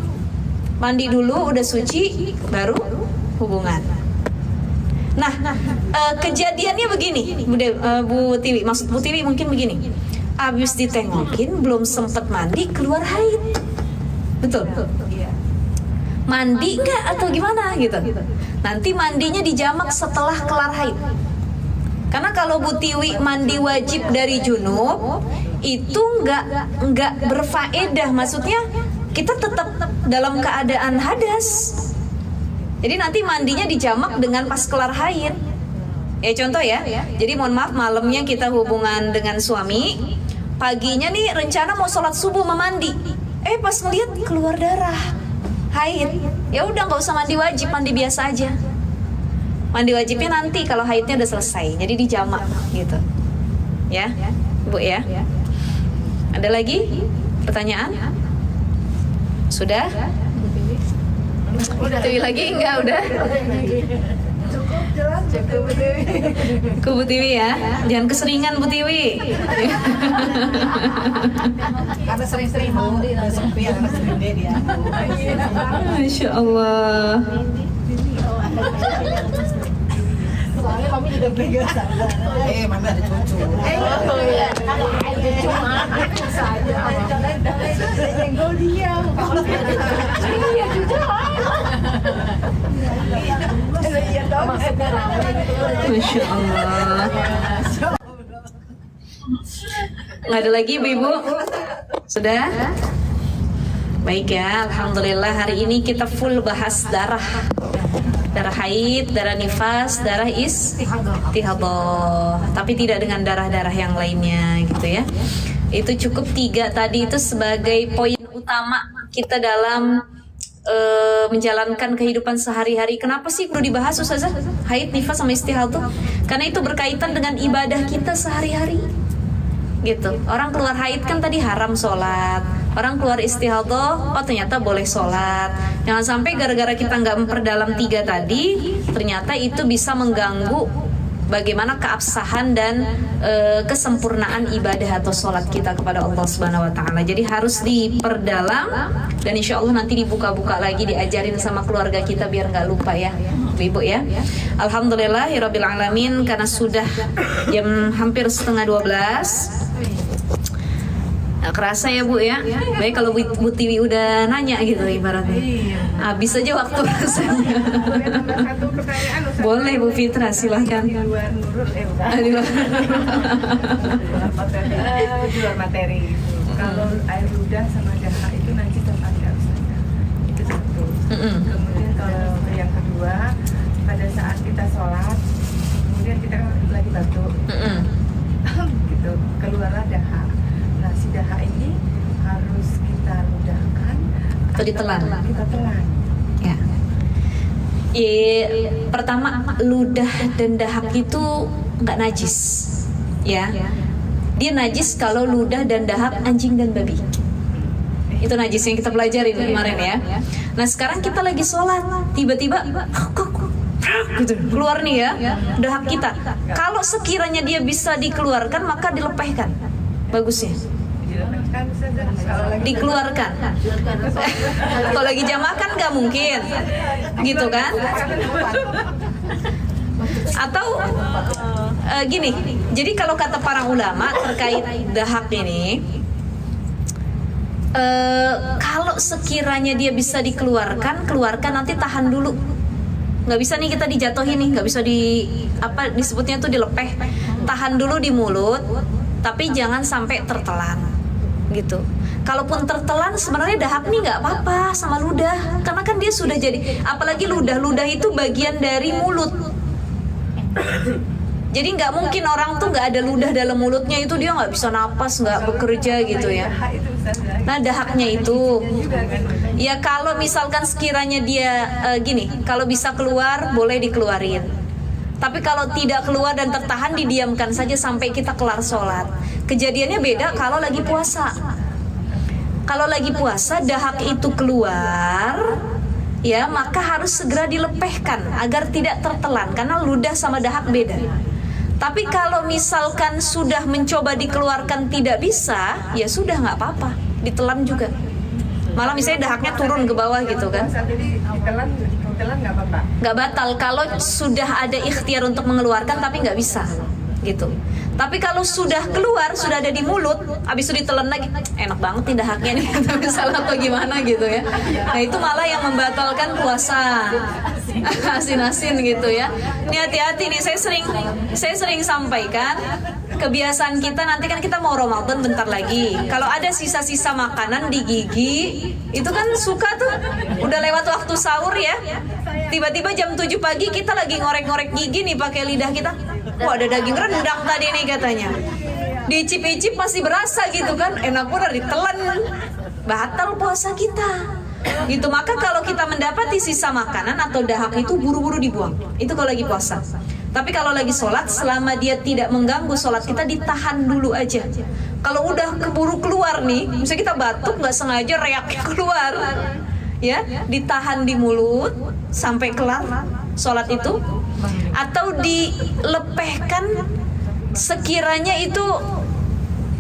Mandi dulu udah suci baru hubungan. Nah, kejadiannya begini, Bu Tiwi, maksud Bu Tiwi mungkin begini. Abis ditengokin, belum sempet mandi, keluar haid. Betul? Mandi nggak atau gimana gitu? Nanti mandinya dijamak setelah kelar haid. Karena kalau Bu Tiwi mandi wajib dari junub, itu nggak berfaedah. Maksudnya kita tetap dalam keadaan hadas. Jadi nanti mandinya dijamak dengan pas kelar haid. Ya contoh ya. Jadi mohon maaf malamnya kita hubungan dengan suami, paginya nih rencana mau sholat subuh mau mandi. Pas ngeliat keluar darah haid. Ya udah nggak usah mandi wajib, mandi biasa aja. Mandi wajibnya nanti kalau haidnya udah selesai. Jadi dijamak gitu. Ya, Bu ya. Ada lagi pertanyaan? Sudah? Tiwi lagi enggak udah? Cukup Bu Tiwi ya. Jangan keseringan Bu Tiwi. Karena sering-sering mandi sepi karena sering dia. Masya Allah. Soalnya mami juga pegang sadar. Mami ada cucu. Oh iya. Ada cucu mana saja. Senggol dia. Iya cucu. Iya dong. Masya Allah. Nggak ada lagi ibu-ibu? Sudah? Baik ya, alhamdulillah hari ini kita full bahas darah. Darah haid, darah nifas, darah istihadhah. Tapi tidak dengan darah-darah yang lainnya gitu ya. Itu cukup 3 tadi itu sebagai poin utama kita dalam menjalankan kehidupan sehari-hari. Kenapa sih perlu dibahas Ustazah? Haid, nifas sama istihadhah? Karena itu berkaitan dengan ibadah kita sehari-hari. Gitu. Orang keluar haid kan tadi haram sholat. Orang keluar istihadhah, oh ternyata boleh sholat. Jangan sampai gara-gara kita nggak memperdalam 3 tadi, ternyata itu bisa mengganggu bagaimana keabsahan dan kesempurnaan ibadah atau sholat kita kepada Allah Subhanahu Wa Taala. Jadi harus diperdalam dan insya Allah nanti dibuka-buka lagi, diajarin sama keluarga kita biar nggak lupa ya, Ibu ya. Alhamdulillahirabbil alamin, karena sudah jam hampir setengah 12. Nggak kerasa ya Bu ya. Baik kalau Bu Tiwi udah nanya gitu ibaratnya. Habis aja waktu rasanya. Satu pertanyaan Ustaz. Boleh Bu Fitra, silahkan. Di luar nurul Di luar. di luar materi gitu. Kalau air ludah sama dahak itu najis atau enggak Ustaz? Itu satu. Kemudian kalau yang kedua, pada saat kita sholat, kemudian kita lagi batuk, gitu, keluarlah dahak. Nah, si dahak ini harus kita ludahkan Atau ditelan? Kita telan. Ya. Pertama, ludah dan dahak itu nggak najis, ya. Dia najis kalau ludah dan dahak anjing dan babi. Itu najis yang kita pelajarin kemarin ya. Nah sekarang kita lagi sholat, tiba-tiba gitu, keluar nih ya dahak kita. Kalau sekiranya dia bisa dikeluarkan maka dilepehkan, bagusnya dikeluarkan. Kalau lagi jamaah kan nggak mungkin, gitu kan? Atau gini, jadi kalau kata para ulama terkait dahak ini, kalau sekiranya dia bisa dikeluarkan, keluarkan, nanti tahan dulu. Nggak bisa nih kita dijatuhin nih, nggak bisa disebutnya tuh dilepeh. Tahan dulu di mulut, tapi jangan sampai tertelan, gitu. Kalaupun tertelan sebenarnya dahak nih nggak apa-apa sama ludah, karena kan dia sudah jadi, apalagi ludah itu bagian dari mulut. Jadi nggak mungkin orang tuh nggak ada ludah dalam mulutnya, itu dia nggak bisa napas, nggak bekerja gitu ya. Nah dahaknya itu, ya kalau misalkan sekiranya dia gini, kalau bisa keluar boleh dikeluarin. Tapi kalau tidak keluar dan tertahan, didiamkan saja sampai kita kelar sholat. Kejadiannya beda kalau lagi puasa. Kalau lagi puasa dahak itu keluar, ya maka harus segera dilepehkan agar tidak tertelan, karena ludah sama dahak beda. Tapi kalau misalkan sudah mencoba dikeluarkan tidak bisa, ya sudah nggak apa-apa, ditelan juga. Malah misalnya dahaknya turun ke bawah gitu kan. Jadi ditelan nggak apa-apa. Nggak batal kalau sudah ada ikhtiar untuk mengeluarkan tapi nggak bisa, gitu. Tapi kalau sudah keluar, sudah ada di mulut, habis itu ditelan lagi, enak banget nih dahaknya nih, misalnya atau gimana gitu ya. Nah itu malah yang membatalkan puasa. Asin-asin gitu ya. Ini hati-hati nih, saya sering sampaikan, kebiasaan kita nanti kan kita mau Ramadan bentar lagi. Kalau ada sisa-sisa makanan di gigi, itu kan suka tuh, udah lewat waktu sahur ya. Tiba-tiba jam 7 pagi kita lagi ngorek-ngorek gigi nih pakai lidah kita. Wah ada daging rendang tadi nih katanya. Diicip-icip masih berasa gitu kan, enak udah ditelan, batal puasa kita. Gitu, maka kalau kita mendapati sisa makanan atau dahak itu buru-buru dibuang. Itu kalau lagi puasa. Tapi kalau lagi sholat, selama dia tidak mengganggu sholat kita, ditahan dulu aja. Kalau udah keburu keluar nih, misalnya kita batuk nggak sengaja reaknya keluar, ya ditahan di mulut sampai kelar sholat itu, atau dilepehkan sekiranya itu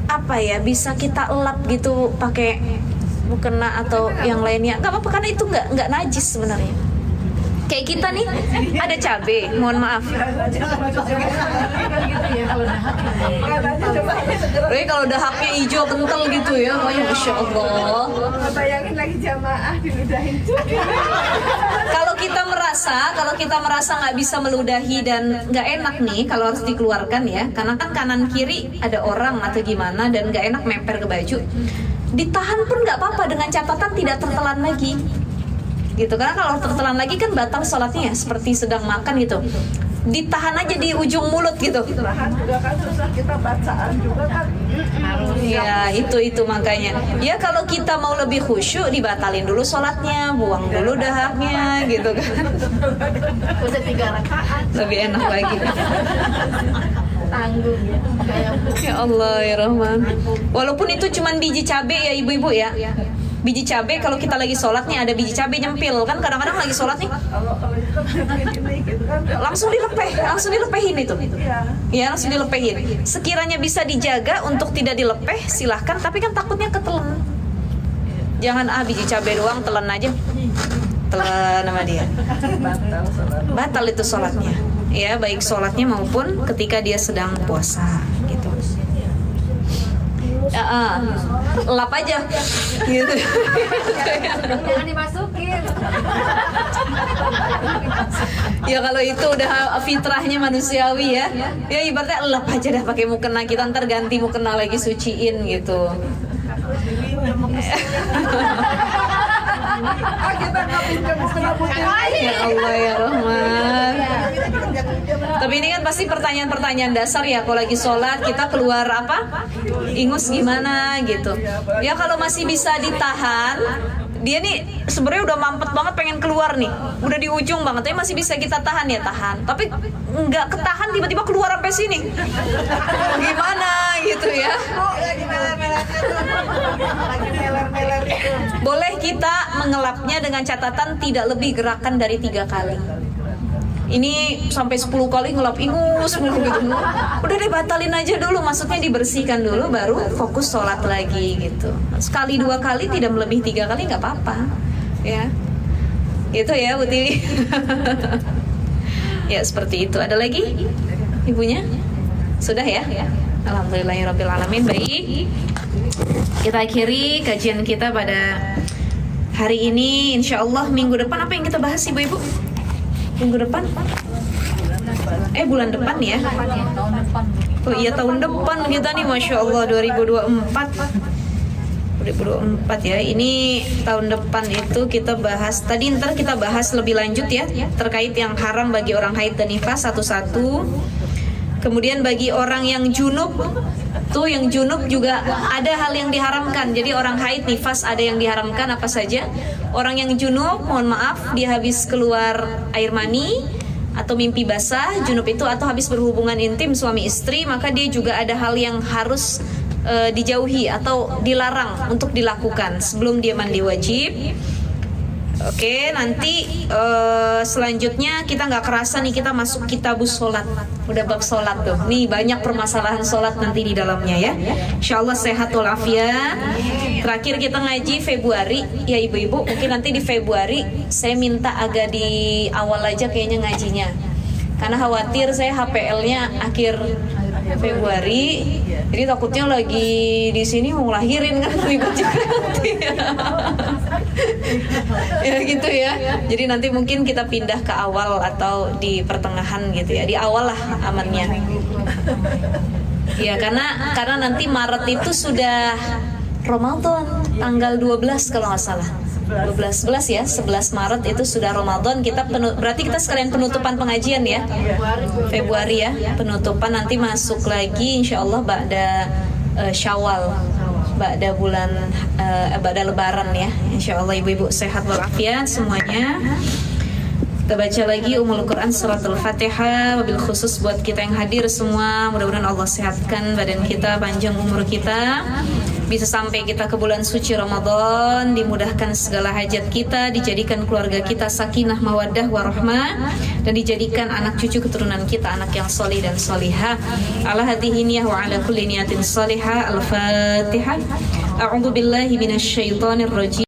apa ya, bisa kita elap gitu pakai mukena atau yang lainnya, nggak apa-apa karena itu nggak najis sebenarnya. Kayak kita nih ada cabai, mohon maaf. Kalau dahaknya hijau kental gitu ya, masya Allah. Bayangin lagi jamaah diludahin tuh. Kalau kita merasa nggak bisa meludahi dan nggak enak nih, kalau harus dikeluarkan ya, karena kan kanan kiri ada orang atau gimana dan nggak enak memper ke baju. Ditahan pun nggak apa-apa dengan catatan tidak tertelan lagi, gitu. Karena kalau tertelan lagi kan batal sholatnya, seperti sedang makan gitu. Ditahan aja di ujung mulut gitu. Tahan juga kan, susah kita bacaan juga kan. Ya itu makanya. Ya kalau kita mau lebih khusyuk, dibatalin dulu sholatnya, buang dulu dahaknya, gitu kan. Udah 3 rakaat. Lebih enak lagi. Tanggung ya. Ya Allah ya Rahman. Walaupun itu cuman biji cabai ya ibu-ibu ya. Biji cabai, kalau kita lagi sholat nih ada biji cabai nyempil kan, kadang-kadang lagi sholat nih ini gitu kan. langsung dilepehin itu. Iya. Ya, langsung dilepehin. Sekiranya bisa dijaga untuk tidak dilepeh, silahkan. Tapi kan takutnya ketelen. Jangan biji cabai doang telan aja. Telan sama dia. Batal itu sholatnya. Ya, baik sholatnya maupun ketika dia sedang puasa gitu. Lap aja gitu. Jangan dimasukin. Ya kalau itu udah fitrahnya manusiawi ya. Ya ibaratnya lap aja dah pakai mukena, kita ntar ganti mukena lagi suciin gitu. Kita nggak pinjam mukena putih. Ya Allah ya Rahman. Tapi ini kan pasti pertanyaan-pertanyaan dasar ya. Kalau lagi sholat kita keluar apa? Ingus gimana gitu. Ya kalau masih bisa ditahan, dia nih sebenarnya udah mampet banget pengen keluar nih, udah di ujung banget, tapi masih bisa kita tahan ya tahan. Tapi nggak ketahan tiba-tiba keluar sampai sini, gimana gitu ya? Boleh kita mengelapnya dengan catatan tidak lebih gerakan dari 3 kali. Ini sampai 10 kali ngelap ingus mulu gitu. Udah deh batalin aja dulu, maksudnya dibersihkan dulu baru fokus sholat lagi gitu. Sekali 2 kali tidak melebihi 3 kali nggak apa-apa ya. Gitu ya Bu Tiwi. Ya seperti itu. Ada lagi ibunya? Sudah ya? Alhamdulillahirabbil alamin. Baik. Kita akhiri kajian kita pada hari ini. Insya Allah minggu depan apa yang kita bahas Ibu-ibu? Minggu depan? Bulan depan ya? Oh iya tahun depan kita nih, Masya Allah 2024 ya. Ini tahun depan itu kita bahas. Tadi ntar kita bahas lebih lanjut ya terkait yang haram bagi orang haid dan nifas satu-satu. Kemudian bagi orang yang junub, tuh yang junub juga ada hal yang diharamkan. Jadi orang haid, nifas ada yang diharamkan apa saja. Orang yang junub, mohon maaf, dia habis keluar air mani atau mimpi basah, junub itu atau habis berhubungan intim suami istri, maka dia juga ada hal yang harus dijauhi atau dilarang untuk dilakukan sebelum dia mandi wajib. Oke, nanti selanjutnya kita nggak kerasa nih kita masuk kitabus sholat. Udah bab sholat tuh. Nih banyak permasalahan sholat nanti di dalamnya ya. Insya Allah sehat walafiat. Terakhir kita ngaji Februari ya ibu-ibu. Mungkin nanti di Februari saya minta agak di awal aja kayaknya ngajinya. Karena khawatir saya HPL-nya akhir Februari. Jadi takutnya lagi di sini mau ngelahirin kan ribet juga nanti. Ya gitu ya. Jadi nanti mungkin kita pindah ke awal atau di pertengahan gitu ya. Di awal lah amannya. Ya karena nanti Maret itu sudah Ramadan tanggal 12 kalau nggak salah. 11 Maret itu sudah Ramadan. Berarti kita sekalian penutupan pengajian ya. Februari ya, penutupan nanti masuk lagi insyaallah ba'da Syawal. Ba'da bulan ba'da lebaran ya. Insyaallah ibu-ibu sehat walafiat semuanya. Kita baca lagi Ummul Quran Suratul Fatihah. Wabil khusus buat kita yang hadir semua, mudah-mudahan Allah sehatkan badan kita, panjang umur kita, bisa sampai kita ke bulan suci Ramadan, dimudahkan segala hajat kita, dijadikan keluarga kita sakinah mawaddah warahmah, dan dijadikan anak cucu keturunan kita anak yang solih dan solihah. Ala hadhihi niyah wa ala kulli niyatin solihah. Al-Fatihah. A'udzu billahi minasyaitonir rajim.